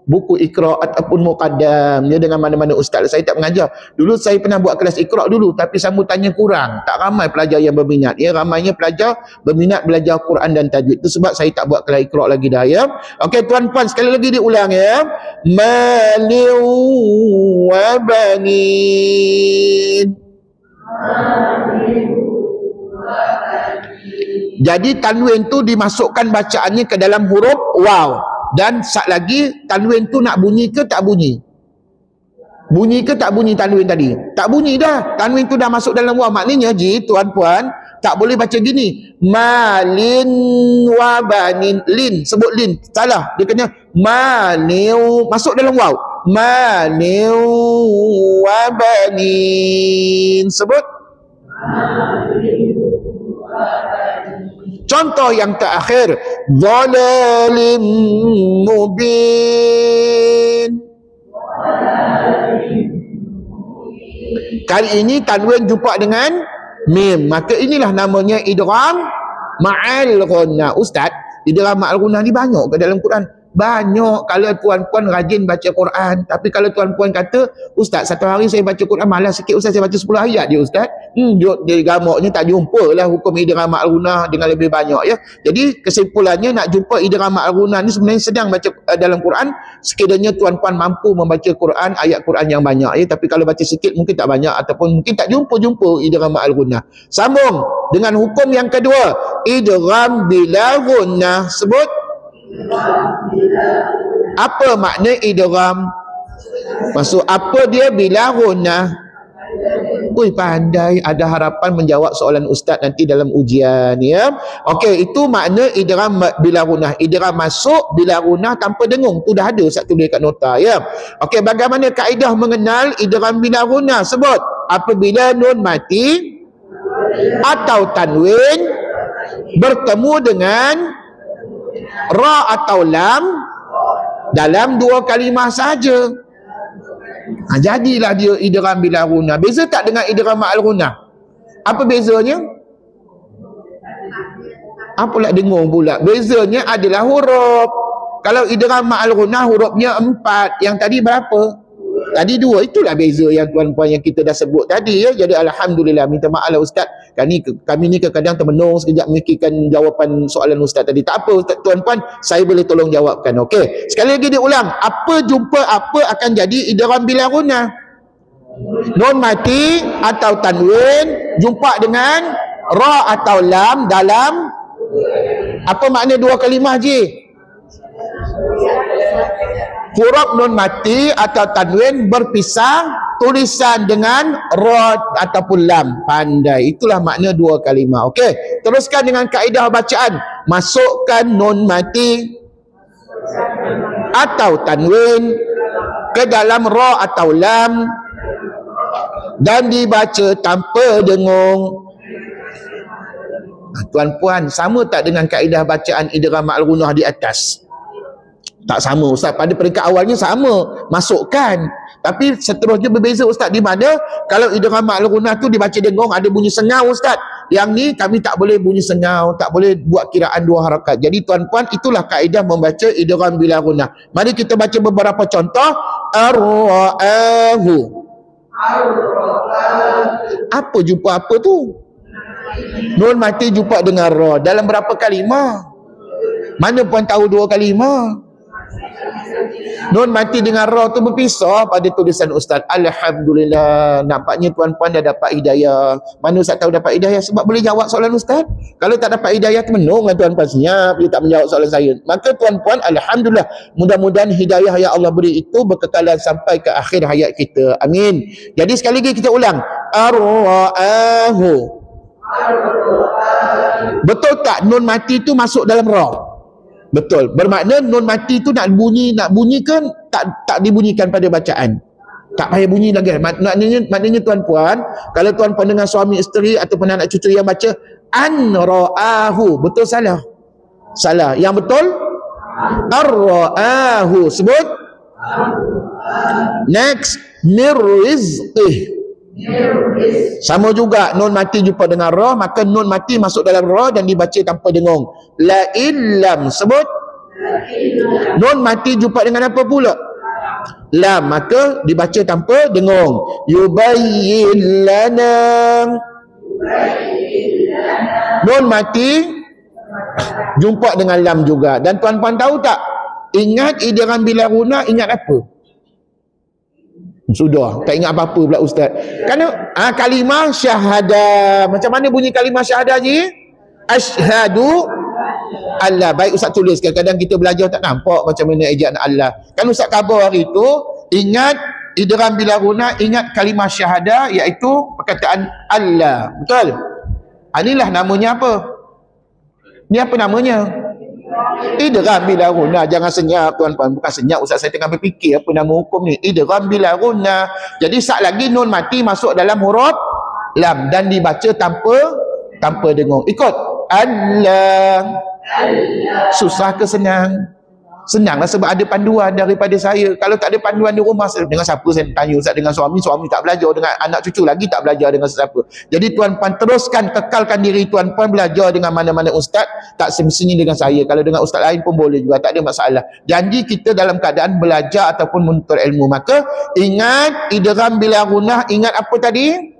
buku Iqra ataupun Muqaddam ya, dengan mana-mana ustaz. Saya tak mengajar. Dulu saya pernah buat kelas Iqra dulu, tapi sambutannya kurang. Tak ramai pelajar yang berminat. Ya, ramainya pelajar berminat belajar Quran dan tajwid. Itu sebab saya tak buat kelas Iqra lagi dah ya. Okey tuan-puan, sekali lagi diulang ya. Malin wa banin. Jadi tanwin tu dimasukkan bacaannya ke dalam huruf waw. Dan sat lagi, tanwin tu nak bunyi ke tak bunyi? Bunyi ke tak bunyi tanwin tadi? Tak bunyi dah. Tanwin tu dah masuk dalam waw. Maknanya tuan-puan, tak boleh baca gini. Malin wa banin. Lin, sebut lin. Salah. Dia kena malin, masuk dalam waw. Malin wa banin. Sebut. Contoh yang terakhir, dhalalim mubin. Kali ini tanwin jumpa dengan mim, maka inilah namanya idgham ma'al ghunnah. Ustaz, idgham ma'al ghunnah ni banyak ke dalam Quran? Banyak kalau tuan-puan rajin baca Quran. Tapi kalau tuan-puan kata, Ustaz, satu hari saya baca Quran malas sikit Ustaz, saya baca 10 ayat je Ustaz. Dia gamaknya tak jumpa lah hukum idgham ma'al ghunnah dengan lebih banyak ya. Jadi kesimpulannya, nak jumpa idgham ma'al ghunnah ni sebenarnya sedang baca dalam Quran, sekiranya tuan-puan mampu membaca Quran, ayat Quran yang banyak ya. Tapi kalau baca sikit mungkin tak banyak, ataupun mungkin tak jumpa idgham ma'al ghunnah. Sambung dengan hukum yang kedua, idgham bila ghunnah. Sebut. Apa makna idgham? Maksud apa dia bila ghunnah? Ui, pandai. Ada harapan menjawab soalan ustaz nanti dalam ujian ya. Okey, itu makna idgham bila ghunnah. Idgham masuk bila ghunnah tanpa dengung. Tu dah ada ustaz tulis kat nota ya. Okey, bagaimana kaedah mengenal idgham bila ghunnah? Sebut. Apabila nun mati atau tanwin bertemu dengan ra atau lam dalam dua kalimah saja, jadilah dia idgham bila ghunnah. Beza tak dengan idgham ma'al ghunnah? Apa bezanya? Apalah dengung pula. Bezanya adalah huruf. Kalau idgham ma'al ghunnah hurufnya 4, yang tadi berapa? Tadi 2. Itulah beza yang tuan-puan yang kita dah sebut tadi ya. Jadi alhamdulillah, minta maaf lah ustaz. Kami ni kadang termenung sekejap memikirkan jawapan soalan ustaz tadi. Tak apa ustaz, tuan-puan, saya boleh tolong jawabkan. Okey. Sekali lagi diulang. Apa jumpa apa akan jadi idgham bila ghunnah? Nun mati atau tanwin jumpa dengan ra atau lam dalam apa makna dua kalimah je? Huruf nun mati atau tanwin berpisah tulisan dengan ra ataupun lam. Pandai. Itulah makna dua kalimah. Okey. Teruskan dengan kaedah bacaan. Masukkan nun mati atau tanwin ke dalam ra atau lam dan dibaca tanpa dengung. Tuan-puan, sama tak dengan kaedah bacaan idgham ma'al ghunnah di atas? Tak sama ustaz. Pada peringkat awalnya sama, masukkan. Tapi seterusnya berbeza ustaz. Di mana kalau idgham ma'al ghunnah tu dibaca dengung, ada bunyi sengau ustaz. Yang ni kami tak boleh bunyi sengau, tak boleh buat kiraan dua harakat. Jadi tuan-puan, itulah kaedah membaca idgham bila gunnah. Mari kita baca beberapa contoh. Ar-ra'ahu. Apa jumpa apa tu? Nun mati jumpa dengan ra. Dalam berapa kalimah? Mana puan tahu dua kalimah? Nun mati dengan ra tu berpisah pada tulisan ustaz. Alhamdulillah, nampaknya tuan-puan dah dapat hidayah. Mana ustaz tahu dapat hidayah? Sebab boleh jawab soalan ustaz. Kalau tak dapat hidayah, termenunglah tuan-puan senyap, dia tak menjawab soalan saya. Maka tuan-puan, alhamdulillah, mudah-mudahan hidayah yang Allah beri itu berkekalan sampai ke akhir hayat kita. Amin. Jadi sekali lagi kita ulang. Ar-ra'ahu. Betul tak nun mati tu masuk dalam ra? Betul. Bermakna nun mati tu nak bunyikan tak dibunyikan pada bacaan. Tak payah bunyi lagi. Maknanya tuan-puan, kalau tuan-puan dengan suami isteri ataupun anak cucu yang baca an ra'ahu, betul salah? Salah. Yang betul ar-ra'ahu. Sebut. Next, mir rizqih. Sama juga nun mati jumpa dengan ra, maka nun mati masuk dalam ra dan dibaca tanpa dengung. La illam. Sebut. Nun mati jumpa dengan apa pula? Lam, maka dibaca tanpa dengung. Yubayyin lana. Nun mati jumpa dengan lam juga. Dan tuan-puan tahu tak, ingat idgham bila gunnah, ingat apa? Sudah, tak ingat apa-apa pula ustaz. Kerana kalimah syahadah. Macam mana bunyi kalimah syahadah je? Asyhadu Allah. Baik ustaz tulis. Kadang-kadang kita belajar tak nampak macam mana ejaan Allah. Kan ustaz khabar hari tu, ingat idgham bila gunnah, ingat kalimah syahadah, iaitu perkataan Allah. Betul? Inilah namanya apa? Ni apa namanya? Idgham bila gunnah. Jangan senyap tuan-puan. Bukan senyap ustaz, saya tengah berfikir apa nama hukum ni. Idgham bila gunnah. Jadi sat lagi nun mati masuk dalam huruf lam dan dibaca tanpa dengung. Ikut. Allah. Susah ke senang? Senanglah sebab ada panduan daripada saya. Kalau tak ada panduan di rumah, dengan siapa saya tanya ustaz? Dengan suami tak belajar, dengan anak cucu lagi tak belajar dengan sesiapa. Jadi tuan-puan teruskan, kekalkan diri tuan-puan belajar dengan mana-mana ustaz. Tak semestinya dengan saya. Kalau dengan ustaz lain pun boleh juga, tak ada masalah. Janji kita dalam keadaan belajar ataupun menuntut ilmu. Maka ingat idgham bila gunnah, ingat apa tadi?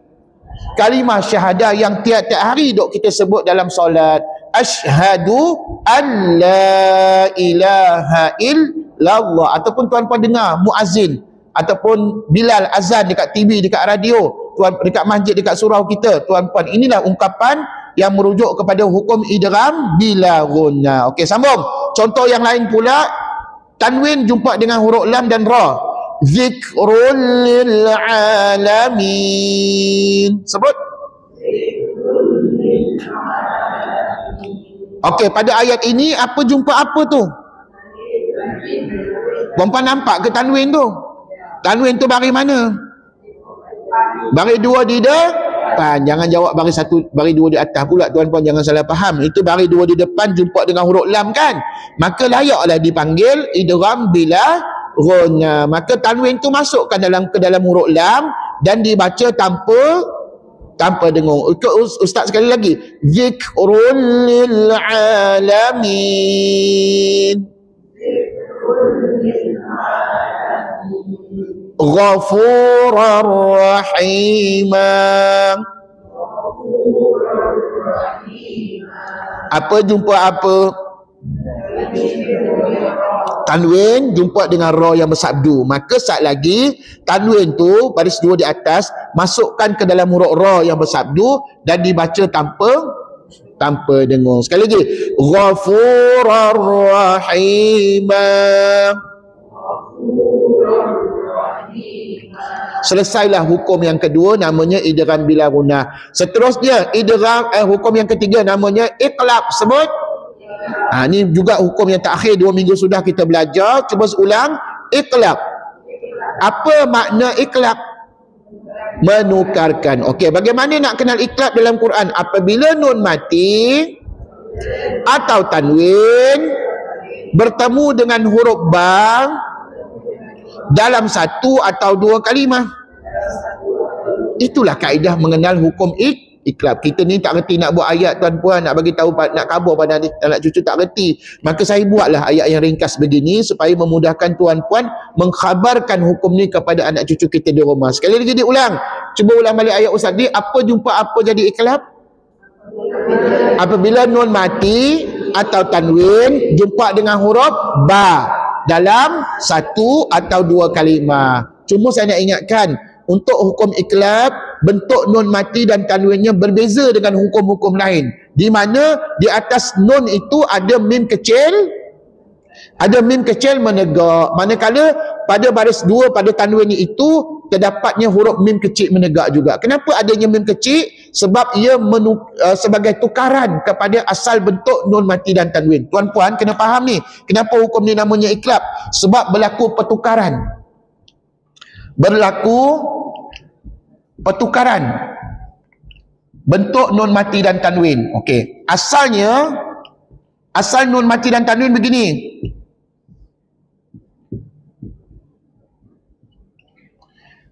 Kalimah syahadah yang tiap-tiap hari dok kita sebut dalam solat. Asyhadu an la ilaha illallah. Ataupun tuan-puan dengar muazzin ataupun Bilal azan dekat TV, dekat radio, dekat masjid, dekat surau kita, tuan-puan, inilah ungkapan yang merujuk kepada hukum idgham bila gunnah. Okey, sambung. Contoh yang lain pula, tanwin jumpa dengan huruf lam dan ra. Zikrul lil alamin. Sebut. Okey, pada ayat ini apa jumpa apa tu? Puan-puan nampak ke tanwin tu? Tanwin tu baris mana? Baris dua di depan. Jangan jawab baris dua di atas pula tuan-puan, jangan salah faham. Itu baris dua di depan jumpa dengan huruf lam kan? Maka layaklah dipanggil idgham bila gunnah. Maka tanwin tu masukkan ke dalam huruf lam dan dibaca tanpa dengung. Ustaz sekali lagi. Zikrul lil alamin. Ghafurar rahimah. Apa jumpa apa? Tanwin jumpa dengan ra yang bersabdu. Maka saat lagi tanwin tu baris dua di atas masukkan ke dalam huruf ra yang bersabdu dan dibaca tanpa dengung. Sekali lagi. Ghafurar rahimah. Selesailah hukum yang kedua, namanya idgham bila gunnah. Seterusnya hukum yang ketiga namanya iqlab. Sebut. Ini juga hukum yang terakhir 2 minggu sudah kita belajar. Cuba ulang. Iqlab. Apa makna iqlab? Menukarkan. Okey, bagaimana nak kenal iqlab dalam Quran? Apabila nun mati atau tanwin bertemu dengan huruf ba dalam satu atau dua kalimah. Itulah kaedah mengenal hukum iklab. Kita ni tak reti nak buat ayat tuan-puan, nak bagi tahu, nak khabar pada anak cucu, tak reti. Maka saya buatlah ayat yang ringkas begini supaya memudahkan tuan-puan mengkhabarkan hukum ni kepada anak cucu kita di rumah. Sekali lagi diulang. Cuba ulang balik ayat Ustaz ni. Apa jumpa apa jadi iklab? Apabila nun mati atau tanwin jumpa dengan huruf ba dalam satu atau dua kalimah. Cuma saya nak ingatkan, untuk hukum iklab, bentuk nun mati dan tanwinnya berbeza dengan hukum-hukum lain. Di mana di atas nun itu ada mim kecil, menegak. Manakala pada baris dua pada tanwin itu terdapatnya huruf mim kecil menegak juga. Kenapa adanya mim kecil? Sebab ia sebagai tukaran kepada asal bentuk nun mati dan tanwin. Tuan-puan kena faham ni. Kenapa hukum ni namanya iklab? Sebab berlaku pertukaran. Bentuk nun mati dan tanwin. Okey. Asal nun mati dan tanwin begini.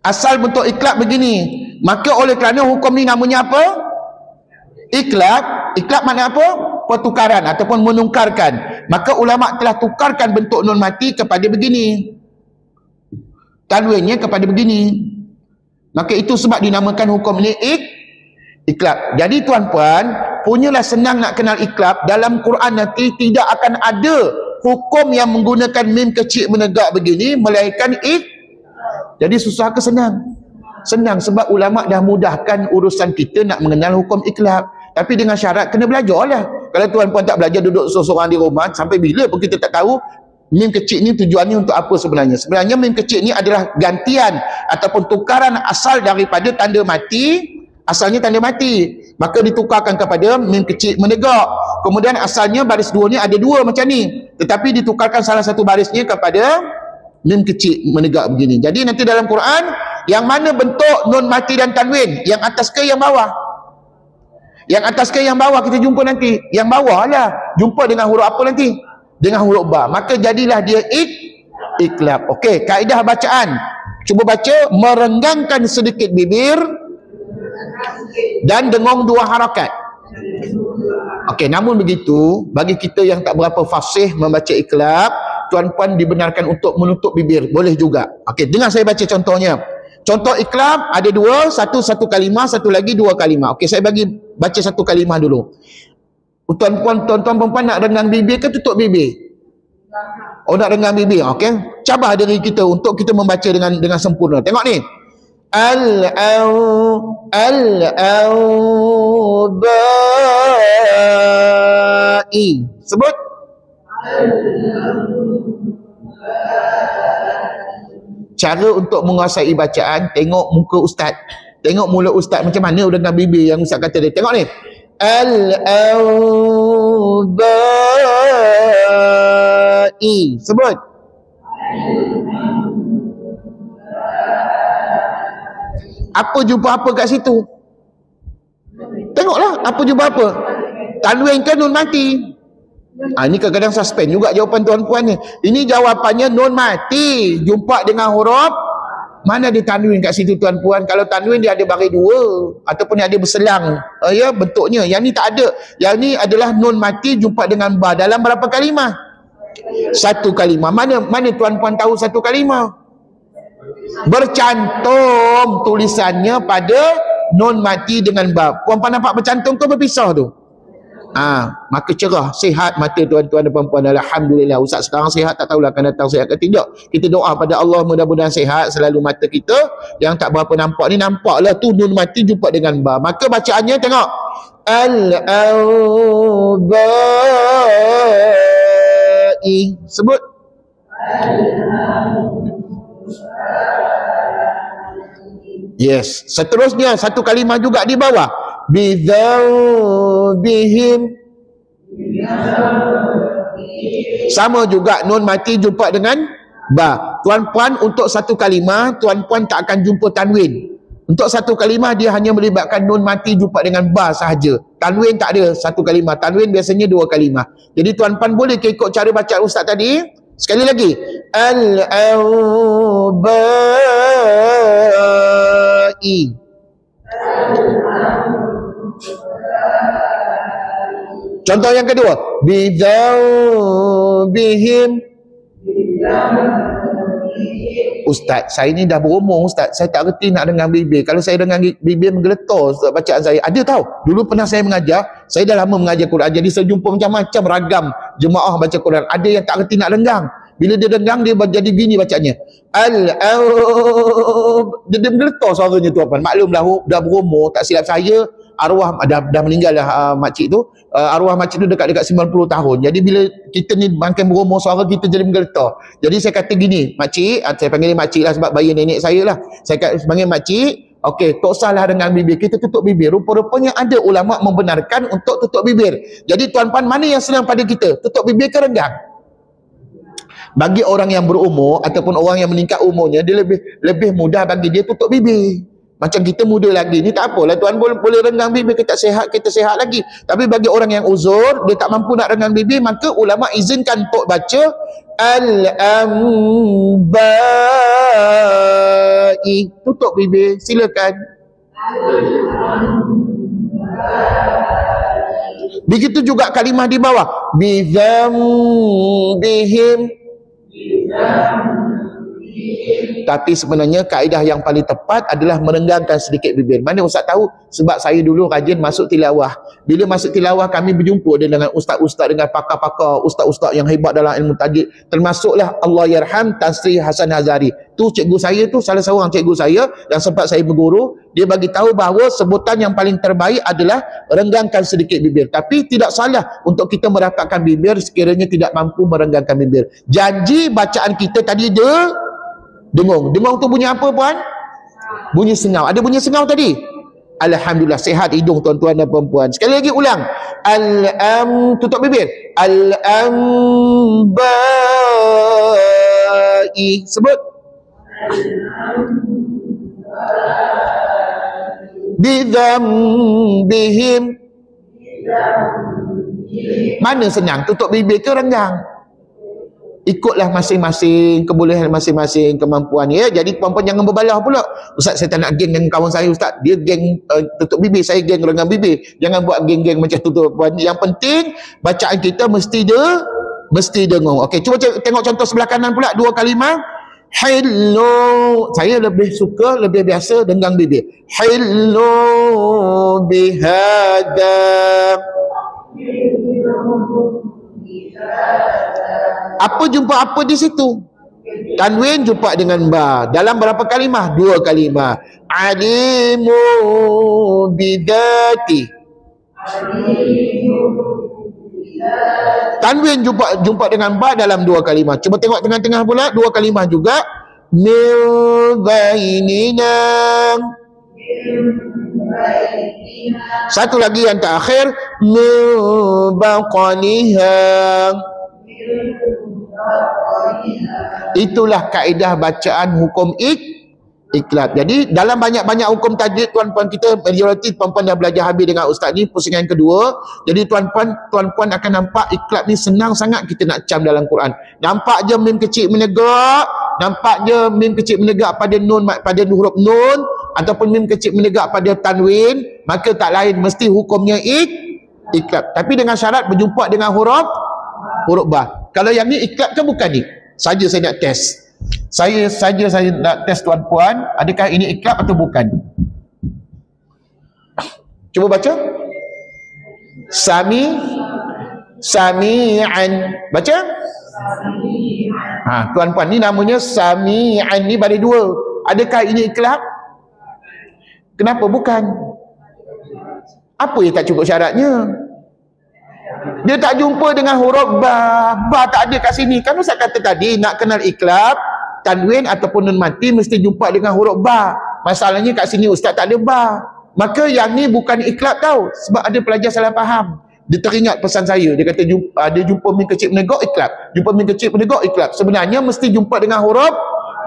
Asal bentuk iklab begini. Maka oleh kerana hukum ni namanya apa? Iklab. Iklab makna apa? Pertukaran ataupun menungkarkan. Maka ulama telah tukarkan bentuk nun mati kepada begini, tanwinnya kepada begini. Maka itu sebab dinamakan hukum ni iklab. Jadi tuan-puan, punyalah senang nak kenal iklab. Dalam Quran nanti tidak akan ada hukum yang menggunakan mim kecil menegak begini, melainkan Jadi susah ke senang? Senang sebab ulama dah mudahkan urusan kita nak mengenal hukum iklab. Tapi dengan syarat kena belajar lah. Kalau tuan-puan tak belajar, duduk seorang di rumah, sampai bila pun kita tak tahu mim kecil ni tujuannya untuk apa sebenarnya. Sebenarnya mim kecil ni adalah gantian ataupun tukaran asal daripada tanda mati. Asalnya tanda mati, maka ditukarkan kepada mim kecil menegak. Kemudian asalnya baris dua ni ada dua macam ni, tetapi ditukarkan salah satu barisnya kepada mim kecil menegak begini. Jadi nanti dalam Quran, yang mana bentuk nun mati dan tanwin? Yang atas ke yang bawah? Yang atas ke yang bawah kita jumpa nanti? Yang bawah lah. Jumpa dengan huruf apa nanti? Dengan huruf ba. Maka jadilah dia iklab. Okey, kaedah bacaan. Cuba baca, merenggangkan sedikit bibir dan dengung dua harakat. Okey, namun begitu, bagi kita yang tak berapa fasih membaca iklab, tuan-puan dibenarkan untuk menutup bibir, boleh juga. Okey, dengar saya baca contohnya. Contoh iklab ada dua, satu kalimah, satu lagi dua kalimah. Okey, saya bagi baca satu kalimah dulu. Tuan-puan, perempuan nak renggang bibir ke tutup bibir? Oh, nak renggang bibir. Okey, cabar diri kita untuk kita membaca dengan sempurna. Tengok ni. Al-awba'i. Sebut. Cara untuk menguasai bacaan, tengok muka ustaz, tengok mulut ustaz macam mana dengan bibir yang ustaz kata dia. Tengok ni, al-awba'i. Sebut. Apa jumpa apa kat situ? Tengoklah, apa jumpa apa? Tanwin ke nun mati? Ini kadang-kadang suspend juga jawapan tuan-puan ni. Ini jawapannya nun mati jumpa dengan huruf. Mana ada tanwin kat situ tuan-puan? Kalau tanwin dia ada baris dua ataupun dia ada berselang, ya, bentuknya. Yang ni tak ada. Yang ni adalah nun mati jumpa dengan ba dalam berapa kalimah? Satu kalimah. Mana tuan-puan tahu satu kalimah? Bercantum tulisannya pada nun mati dengan ba. Puan-puan nampak bercantum ke berpisah tu? Maka cerah, sihat mata tuan-tuan dan puan-puan. Alhamdulillah, ustaz sekarang sihat, tak tahulah akan datang sihat ke tidak. Kita doa pada Allah mudah-mudahan sihat selalu mata kita. Yang tak berapa nampak ni, nampaklah tu nun mati jumpa dengan ba. Maka bacaannya tengok, al-awba'i. Sebut. Yes, seterusnya satu kalimah juga di bawah, bidzambihim. Sama juga nun mati jumpa dengan ba. Tuan-puan, untuk satu kalimah tuan-puan tak akan jumpa tanwin. Untuk satu kalimah dia hanya melibatkan nun mati jumpa dengan ba sahaja. Tanwin tak ada satu kalimah. Tanwin biasanya dua kalimah. Jadi tuan-puan boleh ikut cara baca ustaz tadi. Sekali lagi, al-awba'i. Contoh yang kedua, bidzambihim. Ustaz, saya ni dah berumur Ustaz, saya tak reti nak dengar bibir. Kalau saya dengar bibir menggeletar Ustaz bacaan saya. Ada tahu, dulu pernah saya mengajar, saya dah lama mengajar Quran, jadi saya jumpa macam-macam ragam jemaah baca Quran. Ada yang tak reti nak dengar. Bila dia dengar, dia jadi gini bacanya. Dia menggeletar suaranya tu apa. Maklumlah dah berumur, tak silap saya, arwah dah meninggal lah makcik tu. Arwah makcik tu dekat-dekat 90 tahun. Jadi bila kita ni makin berumur, suara kita jadi menggeletar. Jadi saya kata gini, makcik, saya panggil dia makcik lah sebab bayi nenek saya lah. Saya panggil makcik, okey, tak salah dengan bibir, kita tutup bibir. Rupa-rupanya ada ulama membenarkan untuk tutup bibir. Jadi tuan-puan, mana yang senang pada kita? Tutup bibir ke renggang? Bagi orang yang berumur ataupun orang yang meningkat umurnya, dia lebih mudah bagi dia tutup bibir. Macam kita muda lagi ni, tak apalah tuan, boleh renggang bibir, kita sehat lagi. Tapi bagi orang yang uzur, dia tak mampu nak renggang bibir, maka ulama izinkan untuk baca Al-Anba'i. Tutup bibir, silakan. Begitu juga kalimah di bawah, bidzambihim. Tapi sebenarnya kaedah yang paling tepat adalah merenggangkan sedikit bibir. Mana Ustaz tahu? Sebab saya dulu rajin masuk tilawah. Bila masuk tilawah, kami berjumpa dengan ustaz-ustaz, dengan pakar-pakar, ustaz-ustaz yang hebat dalam ilmu tajwid. Termasuklah Allahyarham Tan Sri Hasan Hazari. Tu cikgu saya tu, salah seorang cikgu saya yang sempat saya berguru. Dia bagi tahu bahawa sebutan yang paling terbaik adalah renggangkan sedikit bibir. Tapi tidak salah untuk kita merapatkan bibir sekiranya tidak mampu merenggangkan bibir. Janji bacaan kita tadi dengung. Dengung tu bunyi apa puan? Bunyi sengau. Ada bunyi sengau tadi? Alhamdulillah, sihat hidung tuan-tuan dan puan-puan. Sekali lagi ulang. Tutup bibir. Al-Anba'i. Sebut. Bidzambihim. Mana senang? Tutup bibir ke renggang? Ikutlah masing-masing kebolehan masing-masing, kemampuan ya. Jadi puan-puan jangan berbalah pula. Ustaz, saya tak nak geng dengan kawan saya Ustaz. Dia geng tutup bibir, saya geng renggang bibir. Jangan buat geng-geng macam tu puan. Yang penting bacaan kita mesti dengung. Okey, cuba tengok contoh sebelah kanan pula, dua kalimah. Hillu. Saya lebih suka, lebih biasa renggang bibir. Hillu bihadza. Apa jumpa apa di situ? Tanwin jumpa dengan ba. Dalam berapa kalimah? Dua kalimah. Alimu bidati. Tanwin jumpa dengan ba dalam dua kalimah. Cuba tengok tengah-tengah pula, dua kalimah juga. Min bainina. Satu lagi yang terakhir, min baqaniha. Itulah kaedah bacaan hukum iklab. Jadi dalam banyak-banyak hukum tajwid, tuan-puan kita majoriti tuan-puan dah belajar habis dengan ustaz ni pusingan kedua. Jadi tuan-puan akan nampak iklab ni senang sangat kita nak cam dalam Quran. Nampak je mim kecil menegak, nampak je mim kecil menegak pada nun, pada huruf nun, ataupun mim kecil menegak pada tanwin, maka tak lain mesti hukumnya iklab. Tapi dengan syarat berjumpa dengan huruf ba. Kalau yang ni iklab ke bukan ni? Saja saya nak test. Saya nak test tuan-puan, adakah ini iklab atau bukan? Cuba baca. Sami'an. Baca. Tuan-puan, ni namanya sami'an, ni baris dua. Adakah ini iklab? Kenapa bukan? Apa yang tak cukup syaratnya? Dia tak jumpa dengan huruf ba. Ba tak ada kat sini. Kan Ustaz kata tadi, nak kenal iklab, tanwin ataupun nun mati mesti jumpa dengan huruf ba. Masalahnya kat sini Ustaz tak ada ba. Maka yang ni bukan iklab tau. Sebab ada pelajar salah faham. Dia teringat pesan saya. Dia kata dia jumpa min kecil menegak iklab. Jumpa min kecil menegak iklab. Sebenarnya mesti jumpa dengan huruf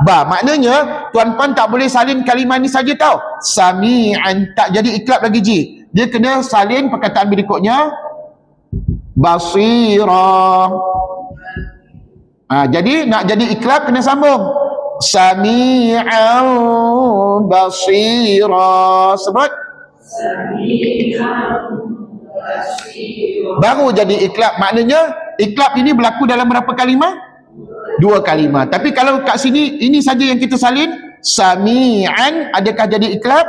ba. Maknanya tuan-puan tak boleh salin kalimah ni saja tau. Sami'an tak jadi iklab lagi ji. Dia kena salin perkataan berikutnya. Basira. Jadi nak jadi iklab kena sambung. Sami'an basira. Sebut. Baru jadi iklab. Maknanya iklab ini berlaku dalam berapa kalimah? 2 kalimah. Tapi kalau kat sini ini saja yang kita salin, sami'an, adakah jadi iklab?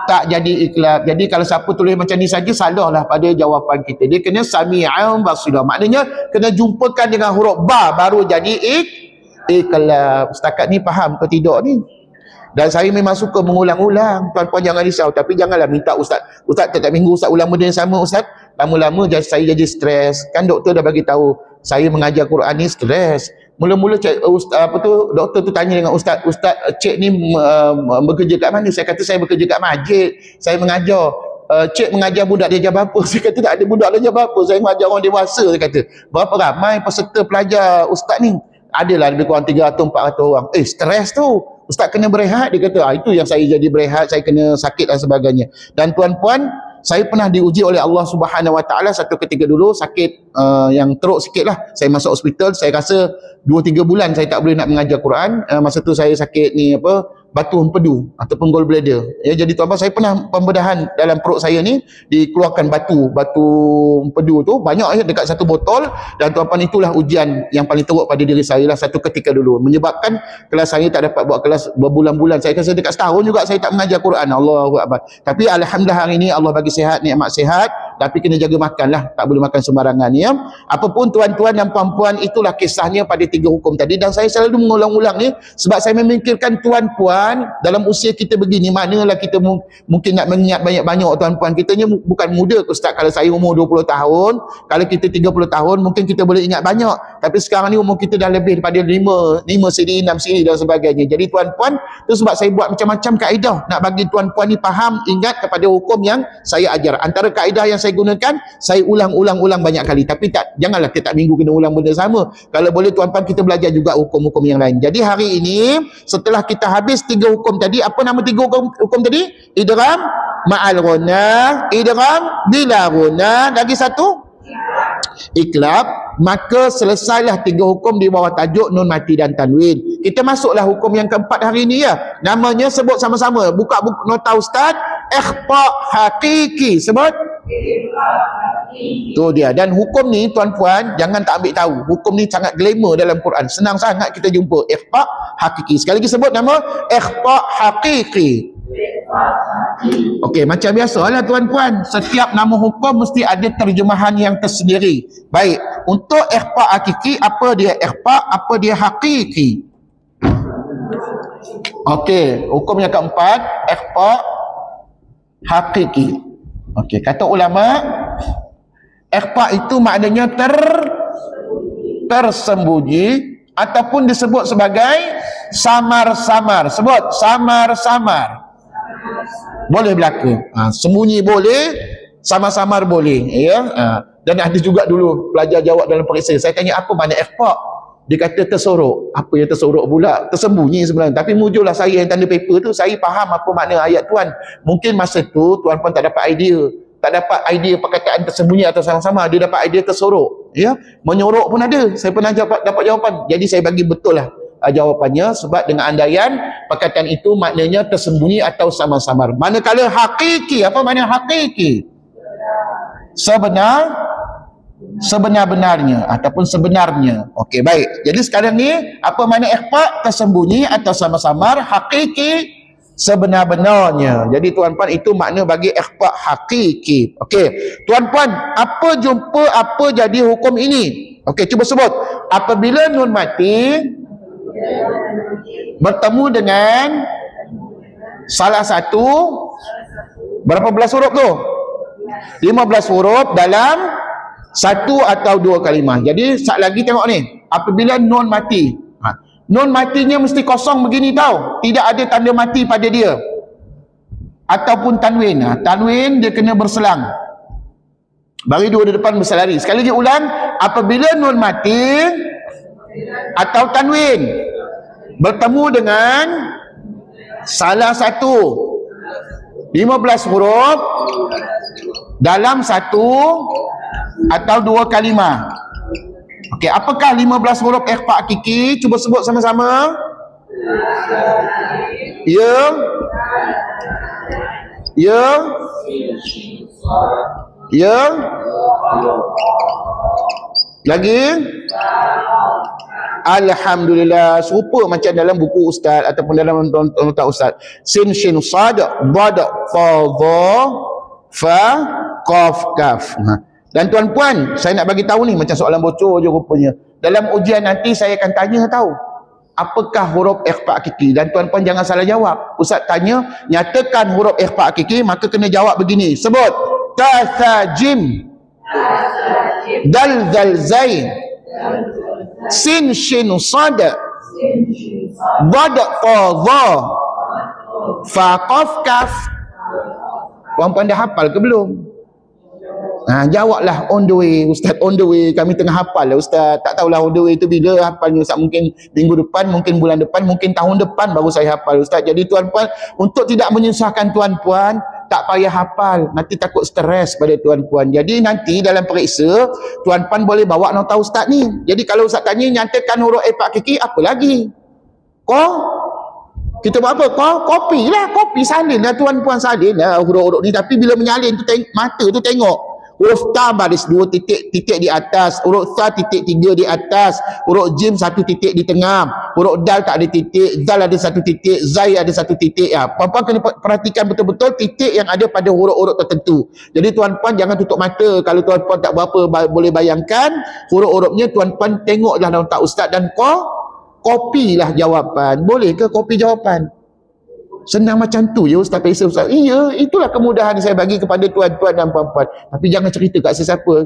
Tak jadi iklab. Jadi kalau siapa tulis macam ni saja, salahlah pada jawapan kita. Dia kena sami'an basira. Maknanya kena jumpakan dengan huruf ba baru jadi iklab. Setakat ni faham ke tidak ni? Dan saya memang suka mengulang-ulang. Tuan-puan jangan risau. Tapi janganlah minta ustaz tiap minggu ustaz ulang benda yang sama ustaz. Lama-lama saya jadi stres. Kan doktor dah bagi tahu saya mengajar Quran ni stres. Mula-mula doktor tu tanya dengan ustaz, cik ni bekerja kat mana? Saya kata saya bekerja kat masjid. Saya mengajar. Cik mengajar budak dia jam berapa? Saya kata tak ada budak dia jam berapa. Saya mengajar orang dewasa. Saya kata berapa ramai peserta pelajar ustaz ni? Adalah lebih kurang 300-400 orang. Stres tu. Ustaz kena berehat. Dia kata itu yang saya jadi berehat. Saya kena sakit dan sebagainya. Dan tuan-puan, saya pernah diuji oleh Allah Subhanahu Wa Taala satu ketika dulu sakit yang teruk sikit lah. Saya masuk hospital, saya rasa 2-3 bulan saya tak boleh nak mengajar Quran. Masa tu saya sakit ni batu empedu ataupun gallbladder. Ya, jadi tuan-tuan, saya pernah pembedahan dalam perut saya ni, dikeluarkan batu empedu tu banyak dekat satu botol. Dan tuan-tuan, itulah ujian yang paling teruk pada diri saya lah satu ketika dulu, menyebabkan kelas saya tak dapat buat kelas berbulan-bulan. Saya rasa dekat setahun juga saya tak mengajar Quran. Allahu Akbar. Tapi alhamdulillah hari ni Allah bagi sihat, nikmat sihat. Tapi kena jaga makan lah, tak boleh makan sembarangan ya. Apapun tuan-tuan dan puan-puan, itulah kisahnya pada 3 hukum tadi. Dan saya selalu mengulang-ulang ni sebab saya memikirkan tuan-puan dalam usia kita begini, manalah kita mungkin nak mengingat banyak-banyak. Tuan-puan kita ni bukan muda ustaz. Kalau saya umur 20 tahun, kalau kita 30 tahun mungkin kita boleh ingat banyak. Tapi sekarang ni umur kita dah lebih daripada 5 siri, 6 siri dan sebagainya. Jadi tuan-puan, tu sebab saya buat macam-macam kaedah nak bagi tuan-puan ni faham, ingat kepada hukum yang saya ajar. Antara kaedah yang saya gunakan, saya ulang-ulang banyak kali. Tapi janganlah tiap minggu kena ulang benda sama. Kalau boleh tuan-puan, kita belajar juga hukum-hukum yang lain. Jadi hari ini setelah kita habis 3 hukum tadi, apa nama 3 hukum tadi? Idgham ma'al ghunnah, idgham bila ghunnah, lagi satu iklab. Maka selesailah 3 hukum di bawah tajuk nun mati dan tanwin. Kita masuklah hukum yang keempat hari ini ya. Namanya sebut sama-sama. Buka buku nota ustaz. Ikhfa hakiki. Sebut. Tu dia. Dan hukum ni tuan-puan jangan tak ambil tahu. Hukum ni sangat glamour dalam Quran. Senang sangat kita jumpa. Ikhfa hakiki. Sekali lagi sebut nama. Ikhfa hakiki. Okey, macam biasalah tuan-puan, setiap nama hukum mesti ada terjemahan yang tersendiri. Baik, untuk ikhfa hakiki, apa dia ikhfa, apa dia hakiki? Okey, hukum yang keempat, ikhfa hakiki. Okey, kata ulama, ikhfa itu maknanya tersembunyi ataupun disebut sebagai samar-samar. Sebut samar-samar. Boleh berlaku. Sembunyi boleh, samar-samar boleh. Ya. Dan ada juga dulu pelajar jawab dalam periksa. Saya tanya apa makna ikhfa? Dia kata tersorok. Apa yang tersorok pula? Tersembunyi sebenarnya. Tapi mujurlah saya yang tanda paper tu, saya faham apa makna ayat tuan. Mungkin masa tu tuan-puan tak dapat idea. Tak dapat idea perkataan tersembunyi atau sama-sama. Dia dapat idea tersorok. Ya. Menyorok pun ada. Saya pernah dapat jawapan. Jadi saya bagi betul lah jawapannya, sebab dengan andaian perkataan itu maknanya tersembunyi atau samar-samar. Manakala hakiki, apa makna hakiki? Sebenar-benarnya ataupun sebenarnya. Okey, baik. Jadi sekarang ni apa makna ikhfa? Tersembunyi atau samar-samar. Hakiki, sebenar-benarnya. Jadi tuan-puan, itu makna bagi ikhfa hakiki. Okey, tuan-puan, apa jumpa apa jadi hukum ini? Okey, cuba sebut. Apabila nun mati bertemu dengan salah satu, berapa belas huruf tu? 15 huruf dalam satu atau 2 kalimah. Jadi sat lagi tengok ni, apabila nun mati, nun matinya mesti kosong begini tau, tidak ada tanda mati pada dia, ataupun tanwin. Tanwin dia kena berselang, bagi 2 di depan berselari. Sekali lagi ulang, apabila nun mati atau tanwin bertemu dengan salah satu 15 huruf dalam satu atau 2 kalimah. Okey, apakah 15 huruf ikhfa hakiki? Cuba sebut sama-sama. Ya. Ya. Lagi. Alhamdulillah, serupa macam dalam buku ustaz ataupun dalam nota ustaz. Sin shin sad dad fa dha fa qaf kaf. Dan tuan-puan, saya nak bagi tahu ni macam soalan bocor je rupanya. Dalam ujian nanti saya akan tanya tahu apakah huruf ikhfa hakiki, dan tuan-puan jangan salah jawab. Ustaz tanya nyatakan huruf ikhfa hakiki, maka kena jawab begini. Sebut ta tha jim dal zal zain sin shin sad dad ta dha fa qaf kaf. Puan-puan dah hafal ke belum? Jawablah on the way. Ustaz on the way, kami tengah hafal lah ustaz. Tak tahulah on the way tu bila hafalnya ustaz. Mungkin minggu depan, mungkin bulan depan, mungkin tahun depan baru saya hafal ustaz. Jadi tuan-puan, untuk tidak menyusahkan tuan-puan, tak payah hafal, nanti takut stres pada tuan-puan. Jadi nanti dalam periksa, tuan-puan boleh bawa nota ustaz ni. Jadi kalau ustaz tanya nyatakan huruf ikhfa hakiki, apa lagi? Kita buat apa? Kopi lah, kopi salin lah tuan-puan, salin lah huruf-huruf ni. Tapi bila menyalin tu mata tu tengok huruf ta baris 2 titik di atas, huruf ta titik 3 di atas, huruf jim 1 titik di tengah, huruf dal tak ada titik, zal ada 1 titik, zai ada 1 titik. Puan-puan kena perhatikan betul-betul titik yang ada pada huruf-huruf tertentu. Jadi tuan-puan jangan tutup mata. Kalau tuan-puan tak berapa boleh bayangkan huruf-hurufnya, tuan-puan tengoklah dalam tak ustaz dan kopilah jawapan. Boleh ke kopi jawapan? Senang macam tu ya ustaz periksa ustaz. Iya, itulah kemudahan saya bagi kepada tuan-tuan dan puan-puan. Tapi jangan cerita kat sesiapa.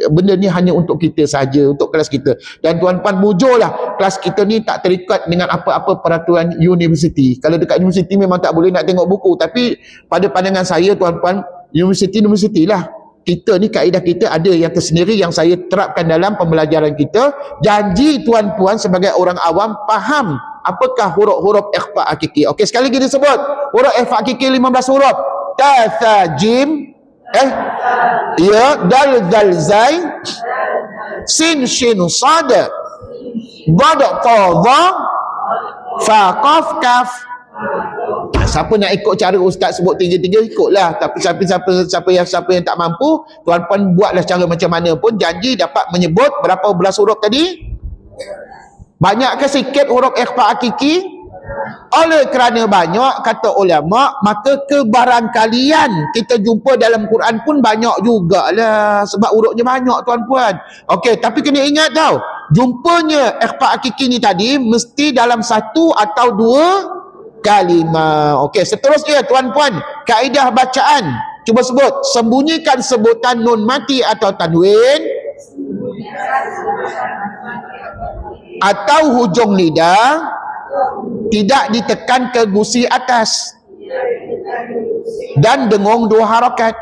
Benda ni hanya untuk kita saja, untuk kelas kita. Dan tuan-puan mujurlah kelas kita ni tak terikat dengan apa-apa peraturan universiti. Kalau dekat universiti memang tak boleh nak tengok buku. Tapi pada pandangan saya tuan-puan, universiti lah. Kita ni kaedah kita ada yang tersendiri yang saya terapkan dalam pembelajaran kita. Janji tuan-puan sebagai orang awam faham apakah huruf-huruf ikhfa hakiki. Okey, sekali lagi disebut huruf ikhfa hakiki 15 huruf. Ta tha jim ya dal zal zai sin shin sad dad ta dha fa qaf kaf. Siapa nak ikut cara ustaz sebut 3-3 ikutlah. Tapi siapa yang tak mampu, tuan-puan buatlah cara macam mana pun, janji dapat menyebut berapa belas huruf tadi. Banyak ke sikit huruf ikhfa hakiki? Oleh kerana banyak kata ulama, maka kebarangkalian kita jumpa dalam Quran pun banyak jugalah, sebab hurufnya banyak tuan-puan. Okey, tapi kena ingat tau, jumpanya ikhfa hakiki ni tadi mesti dalam 1 atau 2 kalimah. Okey, seterusnya tuan-puan, kaedah bacaan. Cuba sebut, sembunyikan sebutan nun mati atau tanwin atau hujung lidah tidak ditekan ke gusi atas dan dengung 2 harakat.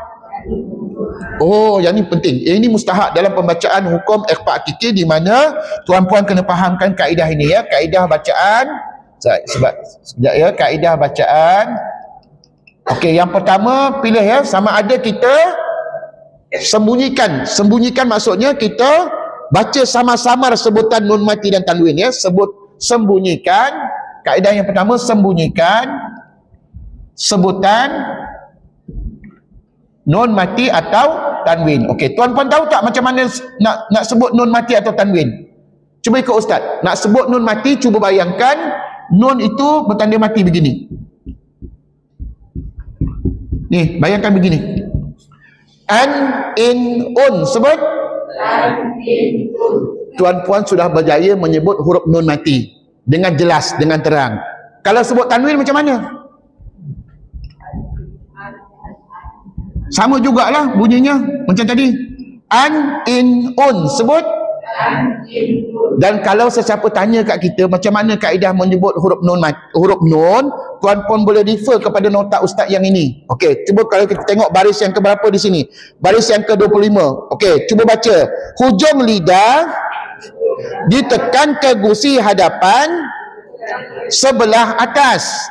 Oh, yang ni penting. Ini mustahak dalam pembacaan hukum ikhfa hakiki, di mana tuan-puan kena fahamkan kaedah ini ya, kaedah bacaan. Sebab sekejap ya, kaedah bacaan. Okey, yang pertama pilih ya, sama ada kita sembunyikan maksudnya kita baca sama-sama sebutan nun mati dan tanwin ya. Sembunyikan. Kaedah yang pertama, sembunyikan sebutan nun mati atau tanwin. Okey, tuan-puan tahu tak macam mana nak sebut nun mati atau tanwin? Cuba ikut ustaz. Nak sebut nun mati, cuba bayangkan nun itu bertanda mati begini. Ni, bayangkan begini. An, in, un. Sebut. An, in, un. Tuan-puan sudah berjaya menyebut huruf nun mati dengan jelas, dengan terang. Kalau sebut tanwin macam mana? Sama jugalah bunyinya macam tadi. An, in, un. Sebut. Dan kalau sesiapa tanya kat kita macam mana kaedah menyebut huruf nun, tuan-puan boleh refer kepada nota ustaz yang ini. Okey, cuba kalau kita tengok baris yang keberapa di sini. Baris yang ke-25. Okey, cuba baca. Hujung lidah ditekan ke gusi hadapan sebelah atas.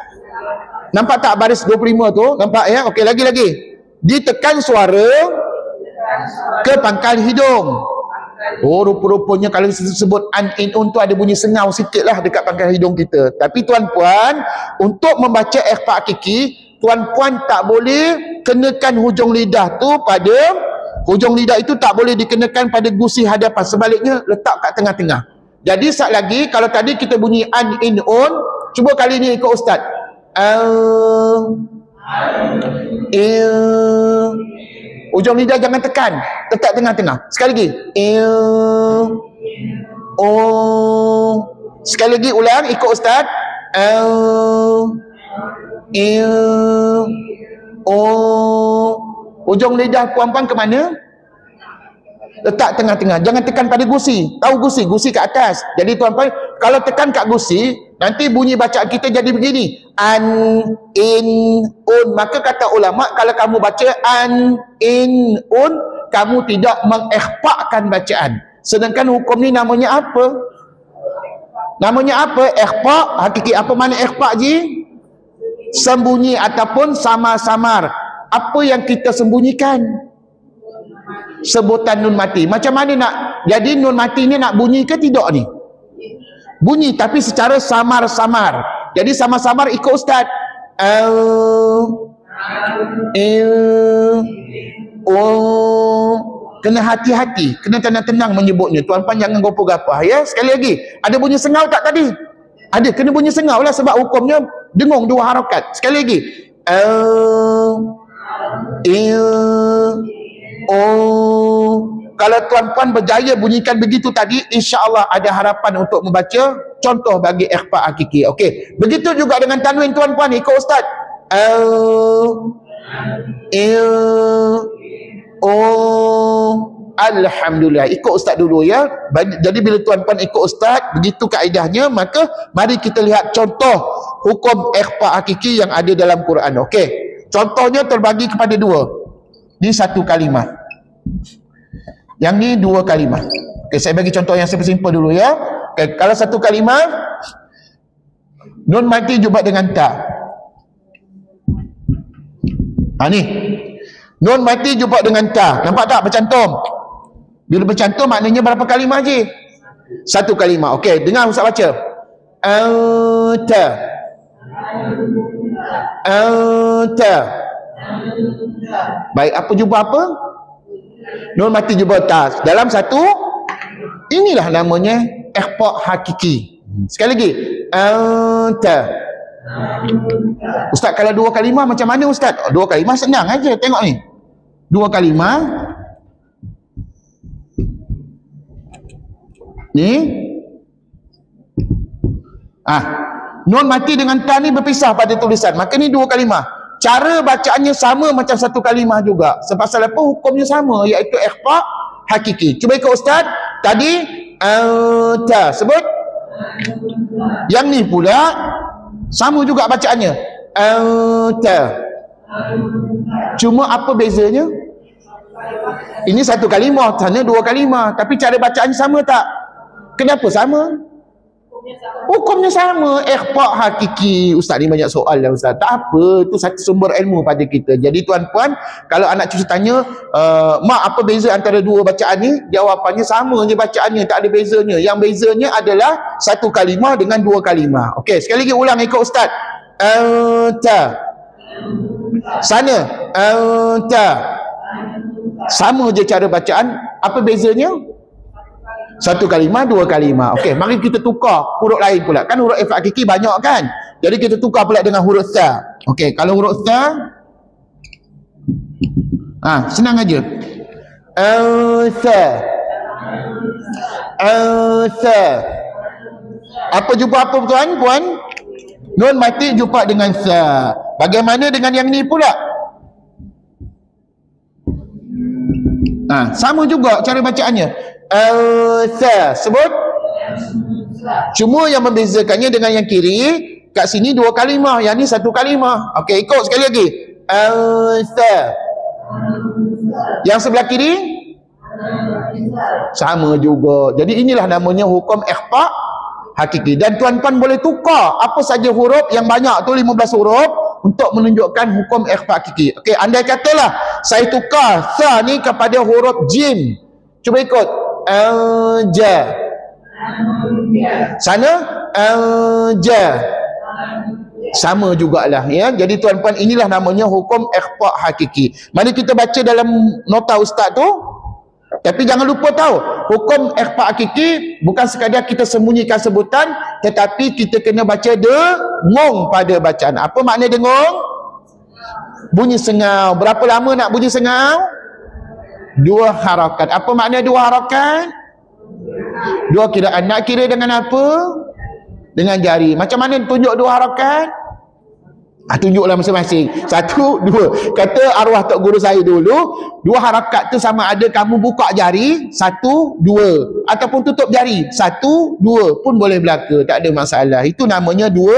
Nampak tak baris 25 tu? Nampak ya? Okey, lagi-lagi. Ditekan suara ke pangkal hidung. Oh, rupa-rupanya kalau disebut an, in, un tu ada bunyi sengau sikit lah dekat pangkal hidung kita. Tapi tuan-puan, untuk membaca ikhfa hakiki, tuan-puan tak boleh kenakan hujung lidah tu pada hujung lidah itu tak boleh dikenakan pada gusi hadapan. Sebaliknya letak kat tengah-tengah. Jadi sat lagi, kalau tadi kita bunyi an, in, un, cuba kali ni ikut ustaz. Hujung lidah jangan tekan, letak tengah-tengah. Sekali lagi. Sekali lagi ulang ikut ustaz. Hujung lidah puan-puan ke mana? Letak tengah-tengah. Jangan tekan pada gusi. Tahu gusi? Gusi kat atas. Jadi tuan-puan, kalau tekan kat gusi, nanti bunyi bacaan kita jadi begini. An, in, un. Maka kata ulama, kalau kamu baca an, in, un, kamu tidak mengikhfa'kan bacaan. Sedangkan hukum ni namanya apa? Namanya apa? Ikhfa' hakiki. Apa makna ikhfa' ji? Sembunyi ataupun samar-samar. Apa yang kita sembunyikan? Sebutan nun mati. Macam mana nak jadi nun mati ni, nak bunyi ke tidak ni? Bunyi tapi secara samar-samar. Jadi samar-samar ikut ustaz. Kena hati-hati, kena tenang-tenang menyebutnya. Tuan-puan jangan gopoh-gapah ya. Sekali lagi, ada bunyi sengau tak tadi? Ada, kena bunyi sengau lah sebab hukumnya dengung dua harakat. Sekali lagi. Kalau tuan-puan berjaya bunyikan begitu tadi, insya-Allah ada harapan untuk membaca contoh bagi ikhfa' hakiki. Okey, begitu juga dengan tanwin tuan-puan, ikut ustaz. Alhamdulillah, ikut ustaz dulu ya. Jadi bila tuan-puan ikut ustaz, begitu kaedahnya, maka mari kita lihat contoh hukum ikhfa' hakiki yang ada dalam Quran. Okey, contohnya terbagi kepada dua. Ni satu kalimah, yang ni dua kalimah. Okay, saya bagi contoh yang simple dulu ya. Okay, kalau satu kalimah, nun mati jumpa dengan ta. Ni nun mati jumpa dengan ta. Nampak tak bercantum? Bila bercantum maknanya berapa kalimah je? Satu kalimah. Okey, dengar ustaz baca. Anta. Anta. Baik, apa jumpa apa? Nun mati jumpa ta. Dalam satu, inilah namanya ikhfa' hakiki. Sekali lagi. Anta. Ustaz, kalau dua kalimah macam mana ustaz? Dua kalimah senang aja. Tengok ni. Dua kalimah. Ni. Nun mati dengan ta ni berpisah pada tulisan. Maka ni dua kalimah. Cara bacaannya sama macam satu kalimah juga. Sebab apa? Hukumnya sama, iaitu ikhfa' hakiki. Cuba ikut ustaz. Tadi ta. Sebut. Yang ni pula sama juga bacaannya. Ta. Cuma apa bezanya? Ini satu kalimah, sana dua kalimah. Tapi cara bacaannya sama tak? Kenapa sama? Hukumnya sama. Ikhfa' hakiki. Ustaz ni banyak soal lah ustaz. Tak apa, itu satu sumber ilmu pada kita. Jadi tuan-puan, kalau anak cucu tanya, mak apa beza antara dua bacaan ni? Jawapannya sama je bacaannya, tak ada bezanya. Yang bezanya adalah satu kalimah dengan dua kalimah. Okey, sekali lagi ulang ikut ustaz. Ta. Sana. Ta. Sama je cara bacaan. Apa bezanya? Satu kalimah, dua kalimah. Okey, mari kita tukar huruf lain pula. Kan huruf ikhfa' hakiki banyak kan? Jadi kita tukar pula dengan huruf tha. Okey, kalau huruf tha, senang aja. Tha. Tha. Apa jumpa apa tuan puan? Nun mati jumpa dengan tha. Bagaimana dengan yang ni pula? Sama juga cara bacaannya. Tha. Sebut. Cuma yang membezakannya dengan yang kiri, kat sini dua kalimah, yang ni satu kalimah. Okey, ikut sekali lagi. Tha. Yang sebelah kiri sama juga. Jadi inilah namanya hukum ikhfa' hakiki. Dan tuan-tuan boleh tukar apa saja huruf yang banyak tu, 15 huruf, untuk menunjukkan hukum ikhfa' hakiki. Okey, andai katalah saya tukar tha ni kepada huruf jim. Cuba ikut. Ja. Sana. Ja. Sama jugalah ya. Jadi tuan-puan, inilah namanya hukum ikhfa' hakiki. Mari kita baca dalam nota ustaz tu. Tapi jangan lupa tahu, hukum ikhfa' hakiki bukan sekadar kita sembunyikan sebutan, tetapi kita kena baca dengung pada bacaan. Apa makna dengung? Bunyi sengau. Berapa lama nak bunyi sengau? 2 harakat. Apa makna 2 harakat? 2 kiraan. Nak kira dengan apa? Dengan jari. Macam mana tunjuk 2 harakat? Tunjuklah masing-masing. 1, 2. Kata arwah tok guru saya dulu, 2 harakat tu sama ada kamu buka jari 1, 2, ataupun tutup jari 1, 2 pun boleh berlaku, tak ada masalah. Itu namanya 2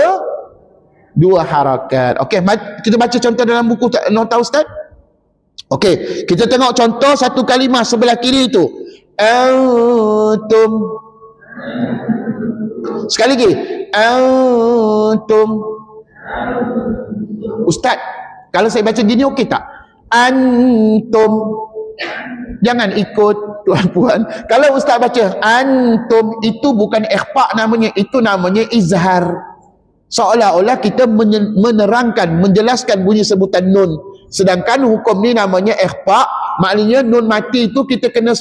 harakat. Okey, kita baca contoh dalam buku nota ustaz. Okey, kita tengok contoh satu kalimah sebelah kiri tu. Antum. Sekali lagi. Antum. Ustaz, kalau saya baca gini okey tak? Antum. Jangan ikut tuan-puan. Kalau ustaz baca antum, itu bukan ikhfa' namanya, itu namanya izhar. Seolah-olah kita menerangkan, menjelaskan bunyi sebutan nun. Sedangkan hukum ni namanya ikhfa', maknanya nun mati itu kita kena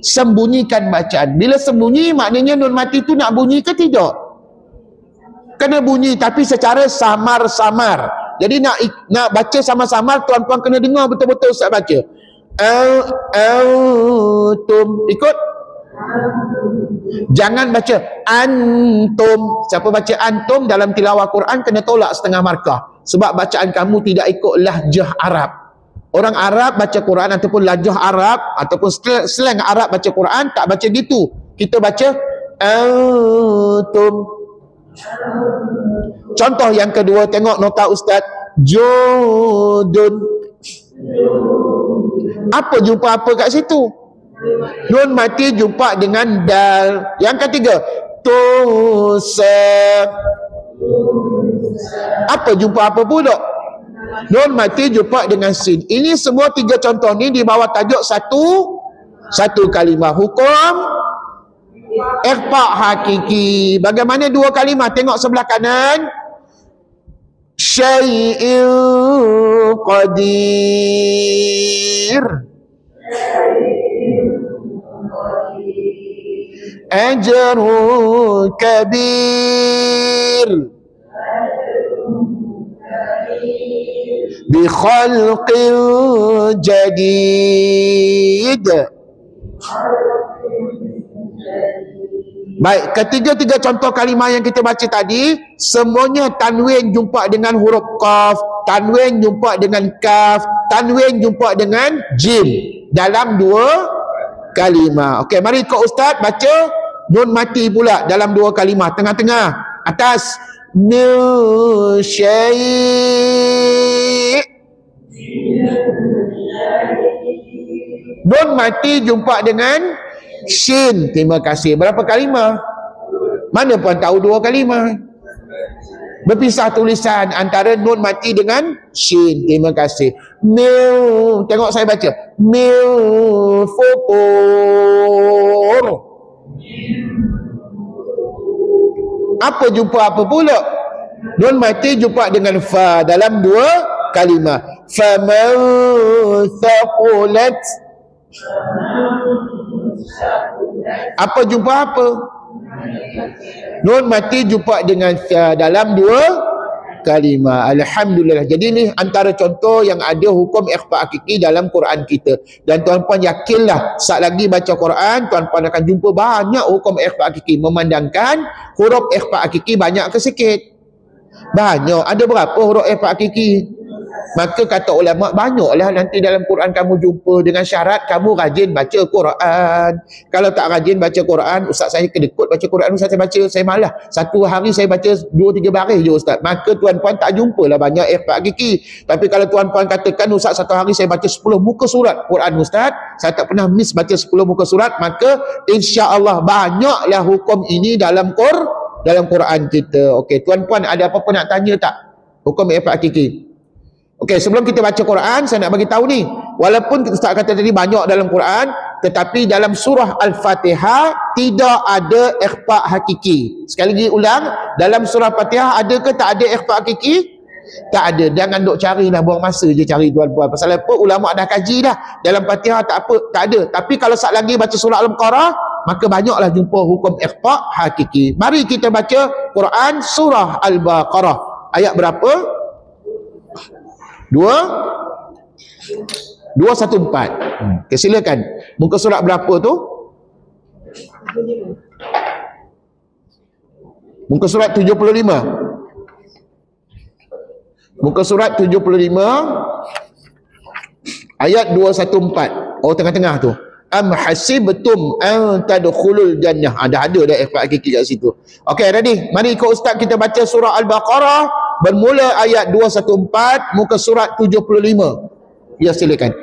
sembunyikan bacaan. Bila sembunyi, maknanya nun mati itu nak bunyi ke tidak? Kena bunyi, tapi secara samar-samar. Jadi nak baca samar-samar, tuan-puan kena dengar betul-betul ustaz baca. Antum. Ikut. Jangan baca antum. Siapa baca antum dalam tilawah Quran kena tolak setengah markah. Sebab bacaan kamu tidak ikut lahjah Arab. Orang Arab baca Quran ataupun lahjah Arab ataupun slang Arab baca Quran tak baca gitu. Kita baca antum. Contoh yang kedua, tengok nota ustaz. Judun. Apa jumpa apa kat situ? Nun mati jumpa dengan dal. Yang ketiga, tusab. Apa jumpa apa pula? Nun mati jumpa dengan sin. Ini semua 3 contoh ni di bawah tajuk satu kalimah. Hukum ikhfa' hakiki. Bagaimana 2 kalimah? Tengok sebelah kanan. Syai'in qadir. Ajrun kabir. Bi khalqin jadid. Baik, ketiga-tiga contoh kalimah yang kita baca tadi, semuanya tanwin jumpa dengan huruf qaf, tanwin jumpa dengan kaf, tanwin jumpa dengan jim dalam 2 kalimah. Okey, mari ikut ustaz baca nun mati pula dalam 2 kalimah. Tengah-tengah, atas. Min syai'. Nun mati jumpa dengan shin. Terima kasih. Berapa kalimah? Mana puan tahu 2 kalimah? Berpisah tulisan antara nun mati dengan shin. Terima kasih. Mil. Tengok saya baca. Mil futur. Apa jumpa apa pula? Nun mati jumpa dengan fa dalam 2 kalimah. Faman thaqulat. Apa jumpa apa? Nun mati jumpa dengan fa dalam 2 kalimah. Alhamdulillah. Jadi ni antara contoh yang ada hukum ikhfa' hakiki dalam Quran kita. Dan tuan-puan yakinlah, saat lagi baca Quran, tuan-puan akan jumpa banyak hukum ikhfa' hakiki. Memandangkan huruf ikhfa' hakiki banyak ke sikit? Banyak. Ada berapa huruf ikhfa' hakiki? Maka kata ulama, banyaklah nanti dalam Quran kamu jumpa, dengan syarat kamu rajin baca Quran. Kalau tak rajin baca Quran, ustaz saya kedekut baca Quran, ustaz saya baca, saya malah. Satu hari saya baca 2-3 baris je ustaz. Maka tuan-puan tak jumpalah banyak ikhfa' hakiki. Tapi kalau tuan-puan katakan, ustaz satu hari saya baca 10 muka surat Quran ustaz, saya tak pernah miss baca 10 muka surat, maka insya-Allah banyaklah hukum ini dalam Quran kita. Okey, tuan-puan ada apa-apa nak tanya tak? Hukum ikhfa' hakiki. Okey, sebelum kita baca Quran, saya nak bagi tahu ni, walaupun Ustaz kata tadi banyak dalam Quran, tetapi dalam surah Al-Fatihah tidak ada ikhfa hakiki. Sekali lagi ulang, dalam surah Fatihah ada ke tak ada ikhfa hakiki? Tak ada. Jangan duk carilah, buang masa je cari tuan-puan. Pasal apa? Ulama dah kaji dah. Dalam Fatihah tak apa, tak ada. Tapi kalau sat lagi baca surah Al-Baqarah, maka banyaklah jumpa hukum ikhfa hakiki. Mari kita baca Quran surah Al-Baqarah. Ayat berapa? 214. Okay, silakan. Muka surat berapa tu? Muka surat 75. Muka surat 75 ayat 214. Oh, tengah-tengah tu. Am hasibtum an tadkhulul jannah. Dah ada dah ikhfa hakiki kat situ. Okey, ready? Mari ikut ustaz kita baca surah Al-Baqarah bermula ayat 214 muka surat 75. Ya, silakan.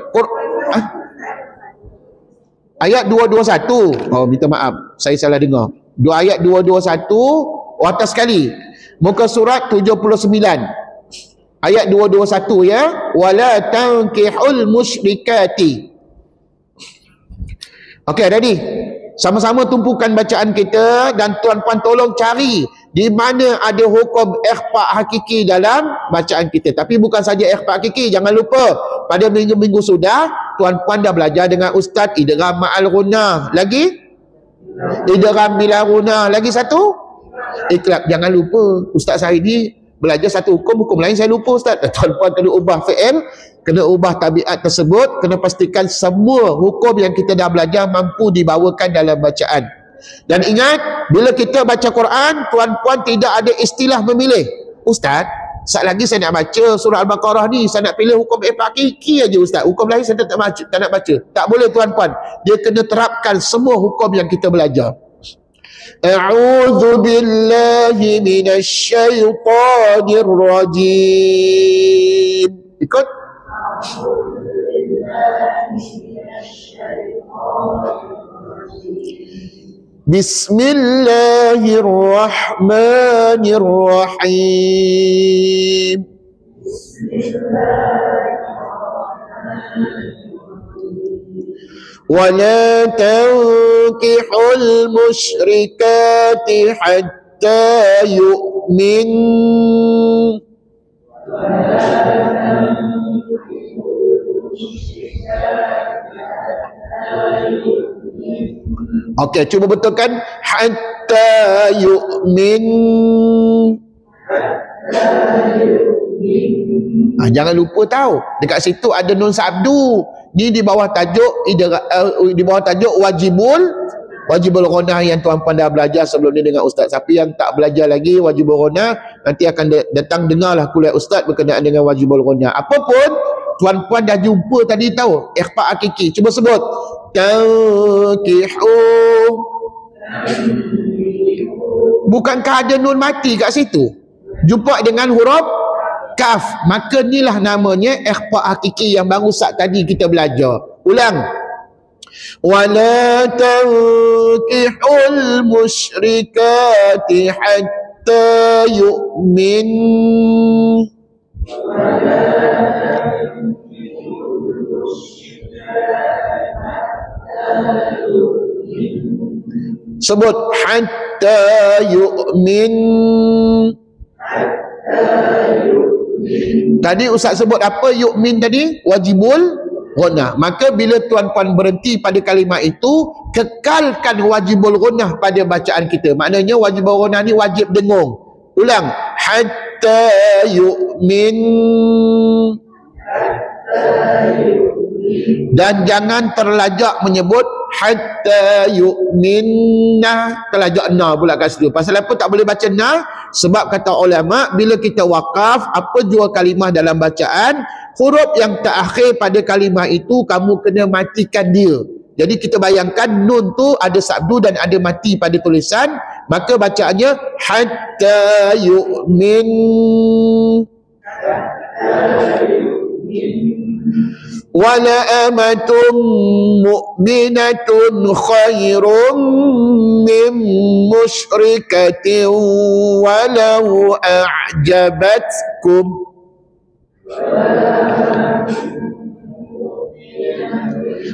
Ayat 221. Oh, minta maaf, saya salah dengar. Ayat 221 atas sekali. Muka surat 79. Ayat 221 ya. Wala tankihul musyrikati. Okey, ready? Sama-sama tumpukan bacaan kita dan tuan-puan tolong cari di mana ada hukum ikhfa hakiki dalam bacaan kita. Tapi bukan saja ikhfa hakiki, jangan lupa pada minggu-minggu sudah tuan-puan dah belajar dengan ustaz idgham ma'al ghunnah. Lagi? Idgham bila ghunnah. Lagi satu? Iqlab. Jangan lupa ustaz hari ni belajar satu hukum lain saya lupa ustaz. Tuan-puan kena ubah fi'il, kena ubah tabiat tersebut, kena pastikan semua hukum yang kita dah belajar mampu dibawakan dalam bacaan. Dan ingat, bila kita baca Quran, tuan-puan tidak ada istilah memilih. Ustaz, saat lagi saya nak baca surah Al-Baqarah ni, saya nak pilih hukum hakiki aja ustaz. Hukum lain saya tak nak baca. Tak boleh tuan-puan. Dia kena terapkan semua hukum yang kita belajar. A'udzu billahi minasyaitonir rajim. Ikut. Bismillahirrahmanirrahim. ولا تنكحوا المشركات حتى يؤمن. Okey, cuba betulkan. Hatta yu'min. Jangan lupa tahu dekat situ ada nun sabdu. Ni di bawah tajuk wajibul ghunnah yang tuan-puan dah belajar sebelum ni dengan ustaz. Siapa yang tak belajar lagi wajibul ghunnah, nanti akan datang dengarlah kuliah ustaz berkenaan dengan wajibul ghunnah. Apapun tuan-puan dah jumpa tadi tahu ikhfa hakiki. Cuba sebut. Tankihu. Bukankah ada nun mati kat situ? Jumpa dengan huruf kaf, maka inilah namanya ikhfa hakiki yang baru saat tadi kita belajar. Ulang. Wala tankihul musyrikati hatta yu'min. Sebut hatta yu'min. Tadi ustaz sebut apa yu'min tadi? Wajibul ghunnah. Maka bila tuan-puan berhenti pada kalimah itu, kekalkan wajibul ghunnah pada bacaan kita. Maknanya wajibul ghunnah ni wajib dengung. Ulang. Hatta yu'min. Dan jangan terlajak menyebut hatta yu'minna, terlajak na pula kat situ. Pasal apa tak boleh baca na? Sebab kata ulama, bila kita wakaf apa jua kalimah dalam bacaan, huruf yang terakhir pada kalimah itu kamu kena matikan dia. Jadi kita bayangkan nun tu ada sabdu dan ada mati pada tulisan, maka bacaannya hatta yu'min. Wala amatun mu'minatun khairun min musyrikatin walau a'jabatkum.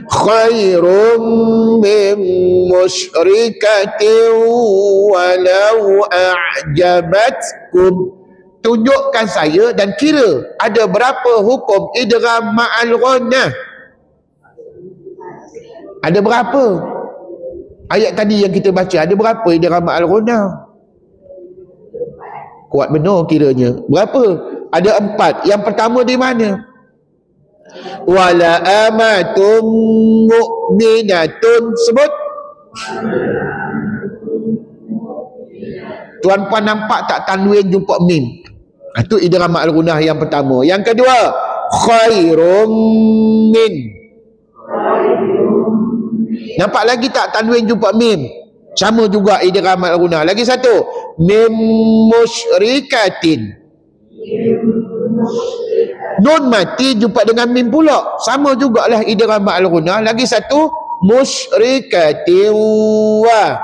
khairum min musyrikatin walau a'jabatkum. Tunjukkan saya dan kira ada berapa hukum idgham ma'al ghunnah. Ada berapa? Ayat tadi yang kita baca, ada berapa idgham ma'al ghunnah? Kuat benar kiranya. Berapa? Ada 4. Yang pertama di mana? Wala amatum mu'minatun. Sebut. Tuan-puan nampak tak tanwin jumpa mim? Itu idgham ma'al ghunnah yang pertama. Yang kedua, khairum min. Nampak lagi tak tanwin jumpa mim? Sama juga idgham ma'al ghunnah. Lagi satu, mim musyrikatin. Nun mati jumpa dengan mim pula. Sama jugalah idgham ma'al ghunnah. Lagi satu, musyrikatin wa.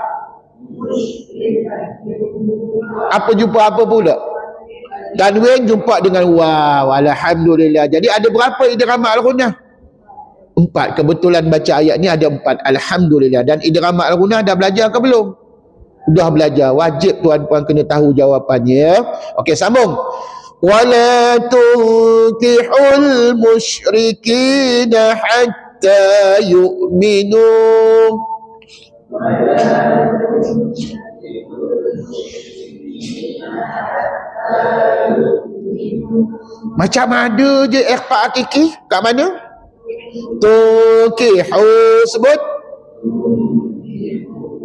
Apa jumpa apa pula? Tanwin jumpa dengan waw. Alhamdulillah. Jadi ada berapa idgham ma'al ghunnah? 4. Kebetulan baca ayat ni ada 4. Alhamdulillah. Dan idgham ma'al ghunnah dah belajar ke belum? Dah belajar. Wajib tuan-puan kena tahu jawapannya. Okey, sambung. Wala tunkihul musyrikina hatta yu'minu. Macam ada je ikhfa hakiki. Kat mana? Tunkihu. Sebut.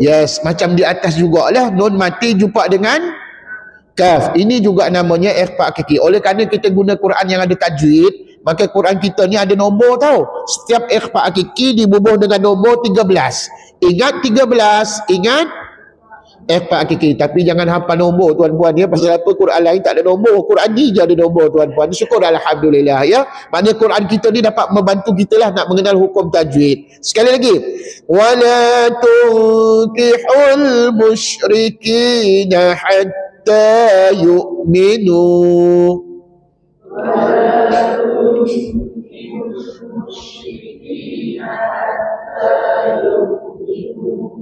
Yes, macam di atas jugalah. Nun mati jumpa dengan kaf. Ini juga namanya ikhfa hakiki. Oleh kerana kita guna Quran yang ada tajwid, maka Quran kita ni ada nombor tau. Setiap ikhfa hakiki dibubuh dengan nombor 13. Ingat 13. Ingat ikhfa hakiki. Tapi jangan hafal nombor tuan-puan ya. Pasal apa? Quran lain tak ada nombor. Quran ni je ada nombor tuan-puan. Syukur alhamdulillah ya. Maknanya Quran kita ni dapat membantu kita lah nak mengenal hukum tajwid. Sekali lagi. Wala tunkihul musyrikina hatta yu'minu.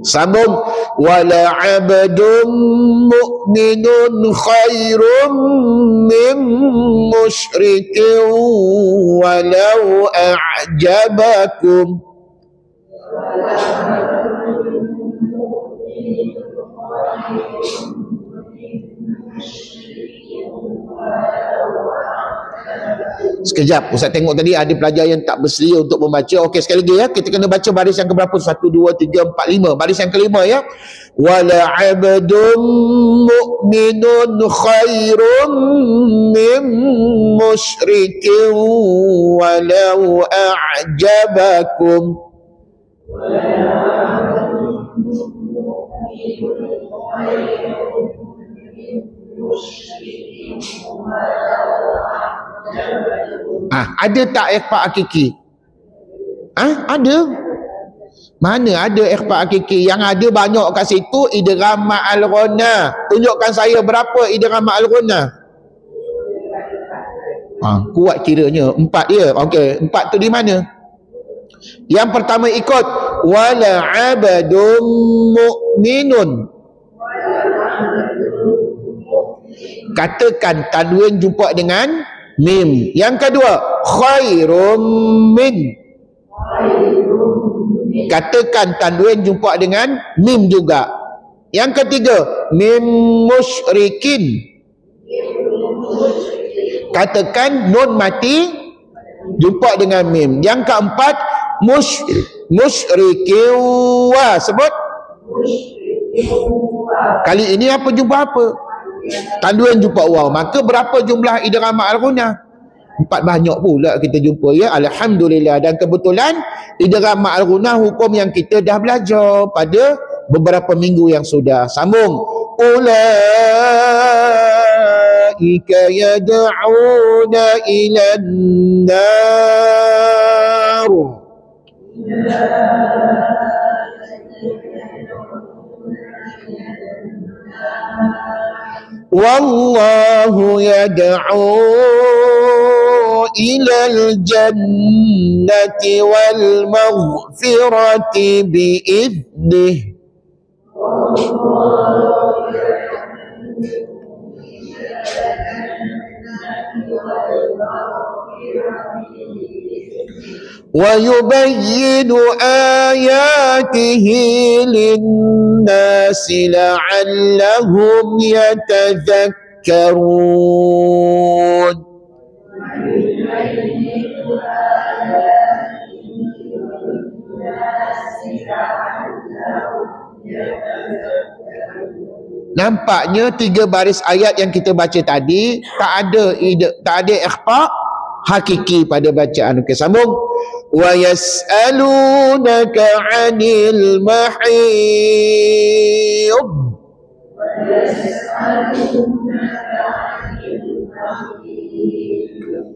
Sambung. Wala abdun mu'minun khairum min musyrikin walau a'jabakum. Sekejap, Ustaz tengok tadi ada pelajar yang tak bersedia untuk membaca. Okey, sekali lagi ya, kita kena baca baris yang keberapa? 1, 2, 3, 4, 5. Baris yang kelima ya. Wala abdun mu'minun khairum min musyrikin walau a'jabakum. Ada tak ikhfa hakiki? Ada. Mana ada ikhfa hakiki? Yang ada banyak kat situ idgham ma'al ghunnah. Tunjukkan saya berapa idgham ma'al ghunnah. Kuat kiranya 4 dia. Okey, 4 tu di mana? Yang pertama ikut wala abadun mu'minun. Katakan tanwin jumpa dengan mim. Yang kedua khairum min. Katakan tanwin jumpa dengan mim juga. Yang ketiga mim musyrikin. Katakan nun mati jumpa dengan mim. Yang keempat musyrikin wa. Sebut. Kali ini apa jumpa apa? Tanwin jumpa waw. Maka berapa jumlah idgham ma'al ghunnah? 4 banyak pula kita jumpa ya. Alhamdulillah. Dan kebetulan idgham ma'al ghunnah hukum yang kita dah belajar pada beberapa minggu yang sudah. Sambung. Ulaika yad'una ilan nar. Wallahu yad'u ilal jannati wal maghfirati bi'idnih. ويبين آياته للناس لعلهم يتذكرون. Nampaknya 3 baris ayat yang kita baca tadi tak ada ikhfa hakiki pada bacaan. Okey, sambung. Wa yas'alunaka 'anil mahid.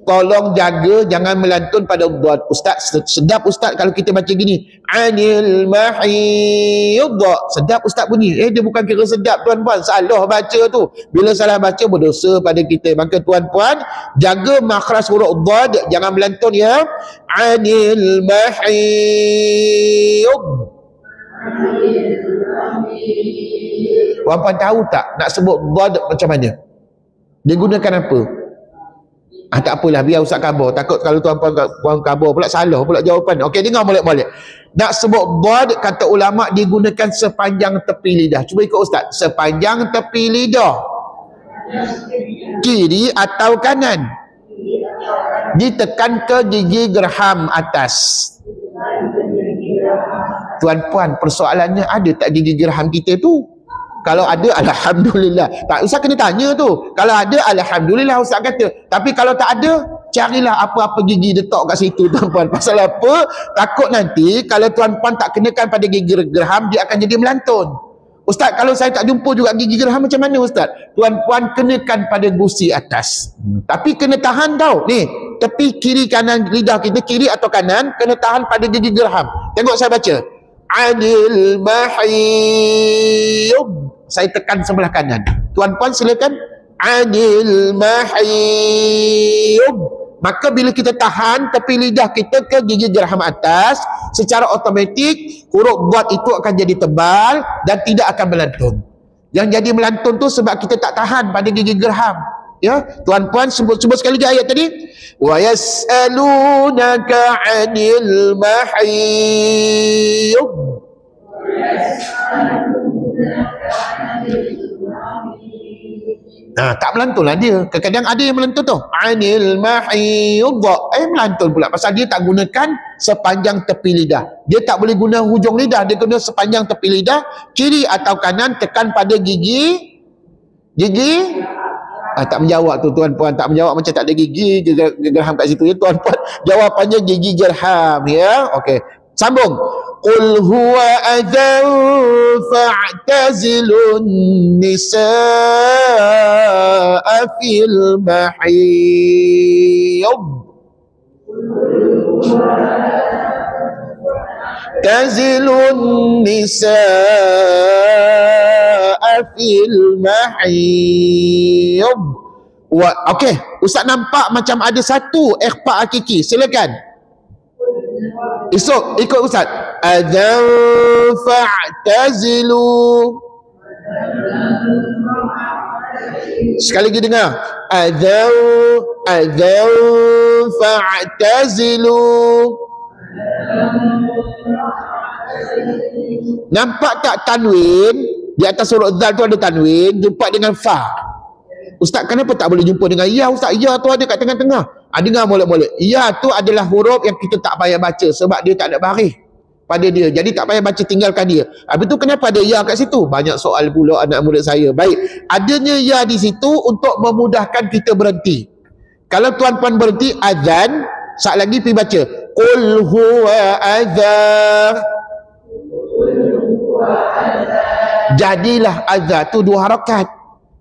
Tolong jaga jangan melantun pada dhad. Ustaz, sedap ustaz kalau kita baca gini. Anil mahid. Sedap ustaz bunyi. Dia bukan kira sedap tuan-puan. Salah baca tu. Bila salah baca berdosa pada kita. Maka tuan-puan jaga makhraj huruf dhad, jangan melantun ya. Anil mahid. Puan-puan tahu tak nak sebut dhad macam mana? Dia gunakan apa? Tak apalah, biar Ustaz khabar. Takut kalau tuan-puan khabar pula salah pula jawapan. Okey, dengar molek-molek. Nak sebut dhad, kata ulama' digunakan sepanjang tepi lidah. Cuba ikut Ustaz. Sepanjang tepi lidah. Kiri atau kanan? Ditekan ke gigi gerham atas. Tuan-puan, persoalannya ada tak gigi gerham kita tu? Kalau ada, alhamdulillah. Tak usah kena tanya tu. Kalau ada, alhamdulillah Ustaz kata. Tapi kalau tak ada, carilah apa-apa gigi letak kat situ tuan-puan. Pasal apa? Takut nanti kalau tuan-puan tak kenakan pada gigi gerham, dia akan jadi melantun. Ustaz, kalau saya tak jumpa juga gigi gerham macam mana Ustaz? Tuan-puan kenakan pada gusi atas. Tapi kena tahan tau. Ni, tepi kiri kanan lidah kita, kiri atau kanan, kena tahan pada gigi gerham. Tengok saya baca. Anil mahid. Saya tekan sebelah kanan. Tuan-puan silakan. Anil mahid. Maka bila kita tahan tepi lidah kita ke gigi gerham atas, secara automatik huruf dhad itu akan jadi tebal dan tidak akan melantun. Yang jadi melantun tu sebab kita tak tahan pada gigi gerham. Ya, tuan-puan sebut sekali lagi ayat tadi. Wa yas'alunaka 'anil mahid. Tak melantunlah dia. Kadang-kadang ada yang melantun tu. Anil mahid. Melantun pula. Pasal dia tak gunakan sepanjang tepi lidah. Dia tak boleh guna hujung lidah. Dia guna sepanjang tepi lidah. Kiri atau kanan tekan pada gigi. Tak menjawab tu tuan-puan. Tak menjawab macam tak ada gigi gerham kat situ ya tuan-puan. Jawapannya gigi gerham ya. Okey. Sambung. Qul huwa adhan fa'tazilun nisaa fil mahid. Tazilun nisaa fil mahid. Okey, Ustaz nampak macam ada satu ikhfa hakiki. Silakan. Esok ikut Ustaz. Adzan fa'tazilu. Sekali lagi dengar. Adzan fa'tazilu. Nampak tak tanwin? Di atas huruf dzal tu ada tanwin, jumpa dengan fa. Ustaz, kenapa tak boleh jumpa dengan ya Ustaz? Ya tu ada kat tengah-tengah. Dengar molek-molek. Ya tu adalah huruf yang kita tak payah baca sebab dia tak ada baris pada dia. Jadi tak payah baca, tinggalkan dia. Habis tu kenapa ada ya kat situ? Banyak soal pula anak murid saya. Baik, adanya ya di situ untuk memudahkan kita berhenti. Kalau tuan-puan berhenti azan, saat lagi pergi baca. Qul huwa azan. Jadilah azan tu 2 harakat.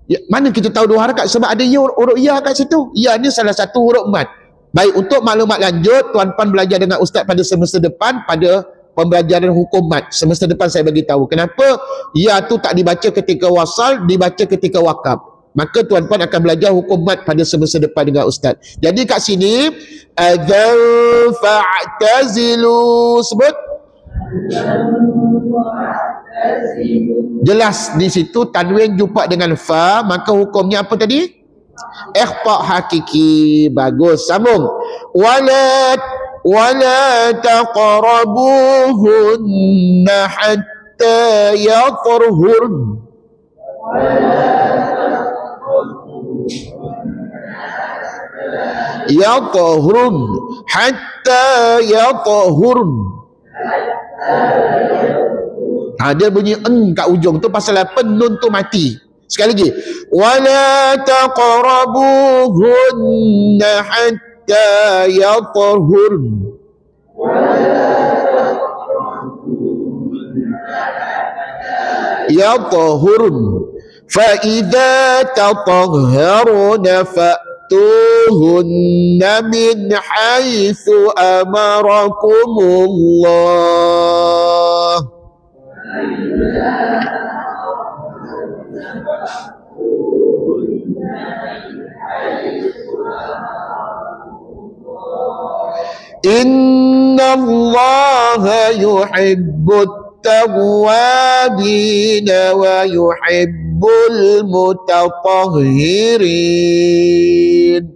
Ya, mana kita tahu 2 harakat? Sebab ada ya, huruf ya kat situ. Ya ni salah satu huruf mat. Baik, untuk maklumat lanjut, tuan-puan belajar dengan ustaz pada semester depan pada pembelajaran hukum mat. Semester depan saya bagi tahu kenapa ya tu tak dibaca ketika wasal, dibaca ketika wakaf. Maka tuan-tuan akan belajar hukum mat pada semester depan dengan ustaz. Jadi kat sini adzan fa'tazilu, sebut jelas di situ tanwin jumpa dengan fa, maka hukumnya apa tadi? Ikhfa hakiki. Bagus, sambung. Wala taqrabuhunna hatta yatahurn. Yatahurn hatta yatahurn. Dia bunyi kat ujung tu pasal apa? Nun tu mati. Sekali lagi. Wala taqrabuhunna hatta yatahurn. Yatahurn. Fa idza tatahharna fa'tuhunna min haitsu amarakumullah. Inna Allah yuhibbut tawwabin wa yuhibbul mutatahhirin.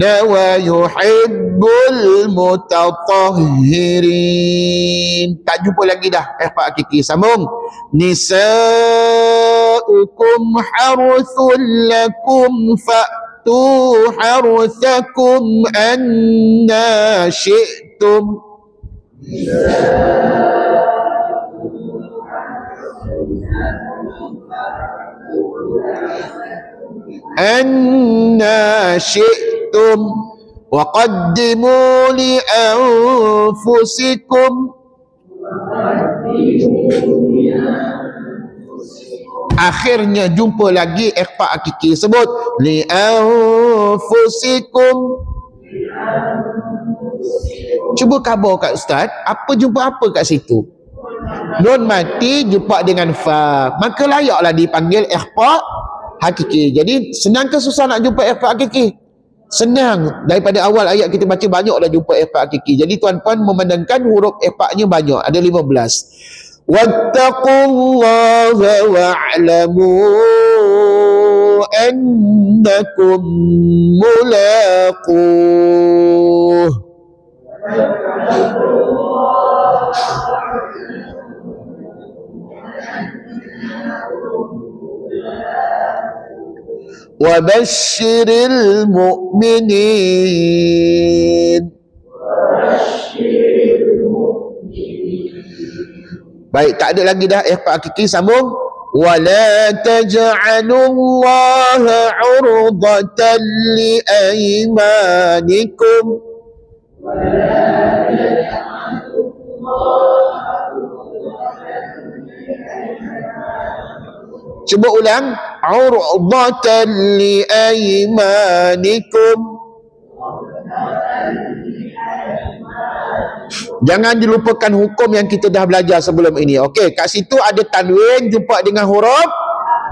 Wa yuhibbul mutatahhirin. Tak jumpa lagi dah ikhfa hakiki. Sambung. Nisa'ukum harthul lakum fa'tu harthakum anna syi'tum. Anna syi'tum wa qaddimu li anfusikum. Akhirnya jumpa lagi ikhfa hakiki. Sebut li anfusikum. Cuba khabar kat ustaz, apa jumpa apa kat situ? Nun mati jumpa dengan fa, maka layaklah dipanggil ikhfa hakiki. Jadi senang ke susah nak jumpa ikhfa hakiki? Senang. Daripada awal ayat kita baca banyak dah jumpa ikhfa hakiki. Jadi tuan-tuan memandangkan huruf ikhfa-nya banyak, ada 15. Wattaqullaha wa'lamu annakum mulaquh. وبشر المؤمنين. Baik, tak ada lagi dah ikhfa hakiki. Sambung. ولا تجعلوا الله عرضة لأيمانكم. Cuba ulang. Urḍatan li aymanikum. Jangan dilupakan hukum yang kita dah belajar sebelum ini. Okey, kat situ ada tanwin jumpa dengan huruf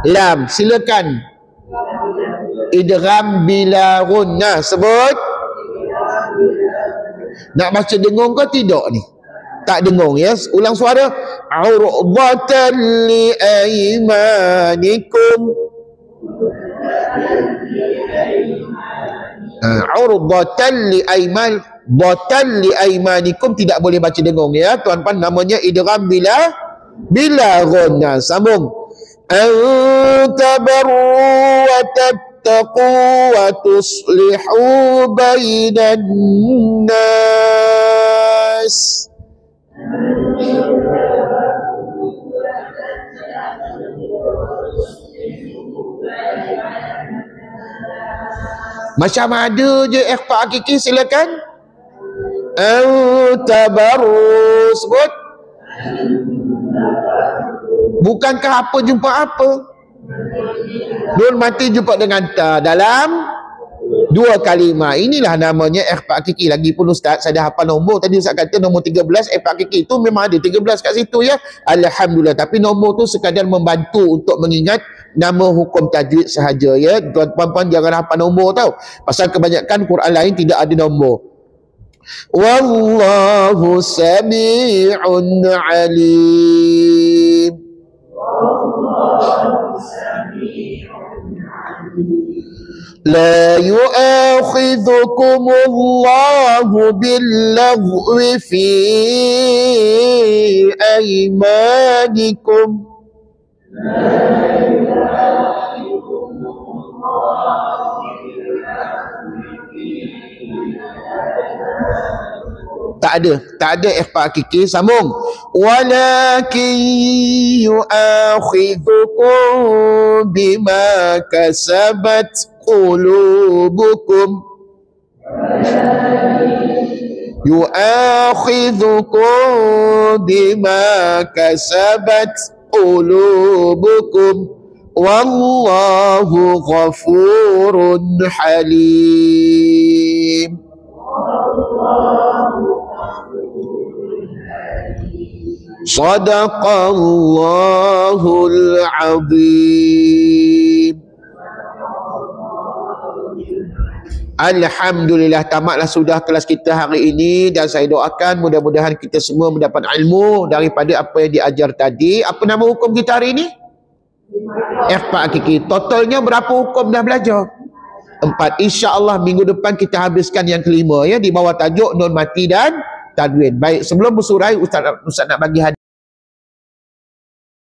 lam. Silakan. Idgham bila gunnah. Sebut. Nak baca dengung ke tidak ni? Tak dengung ya. Ulang suara. Urḍatan li aymanikum. Urḍatan li ayman. Dhatan li aymanikum tidak boleh baca dengung ya. Tuan-tuan, namanya idgham bila gunnah. Sambung. Antabarru wa tattaqu wa tuslihu bainan nas. Macam ada je ikhfa hakiki. Silakan. Antabarru. Sebut. Bukankah apa jumpa apa? Nun mati jumpa dengan ta dalam Dua kalimah. Inilah namanya ikhfa hakiki. Lagipun Ustaz, saya dah hafal nombor. Tadi Ustaz kata nombor 13, ikhfa hakiki itu memang ada 13 kat situ ya. Alhamdulillah. Tapi nombor tu sekadar membantu untuk mengingat nama hukum tajwid sahaja ya. Tuan-tuan jangan hafal nombor tau. Pasal kebanyakan Quran lain tidak ada nombor. Wallahu sami'un alim. لا يؤاخذكم الله باللغو في أيمانكم tak ada ikhfa hakiki. Sambung. Walakin yu'akhidhukum bima kasabat qulubukum. Yu'akhidhukum bima kasabat qulubukum. Wallahu ghafurun halim. Sadaqallahul azim. Alhamdulillah, tamatlah sudah kelas kita hari ini dan saya doakan mudah-mudahan kita semua mendapat ilmu daripada apa yang diajar tadi. Apa nama hukum kita hari ini? Ikhfa hakiki. Totalnya berapa hukum dah belajar? 4. InsyaAllah minggu depan kita habiskan yang kelima ya, di bawah tajuk nun mati dan tanwin. Baik, sebelum bersurai Ustaz nak bagi hadiah.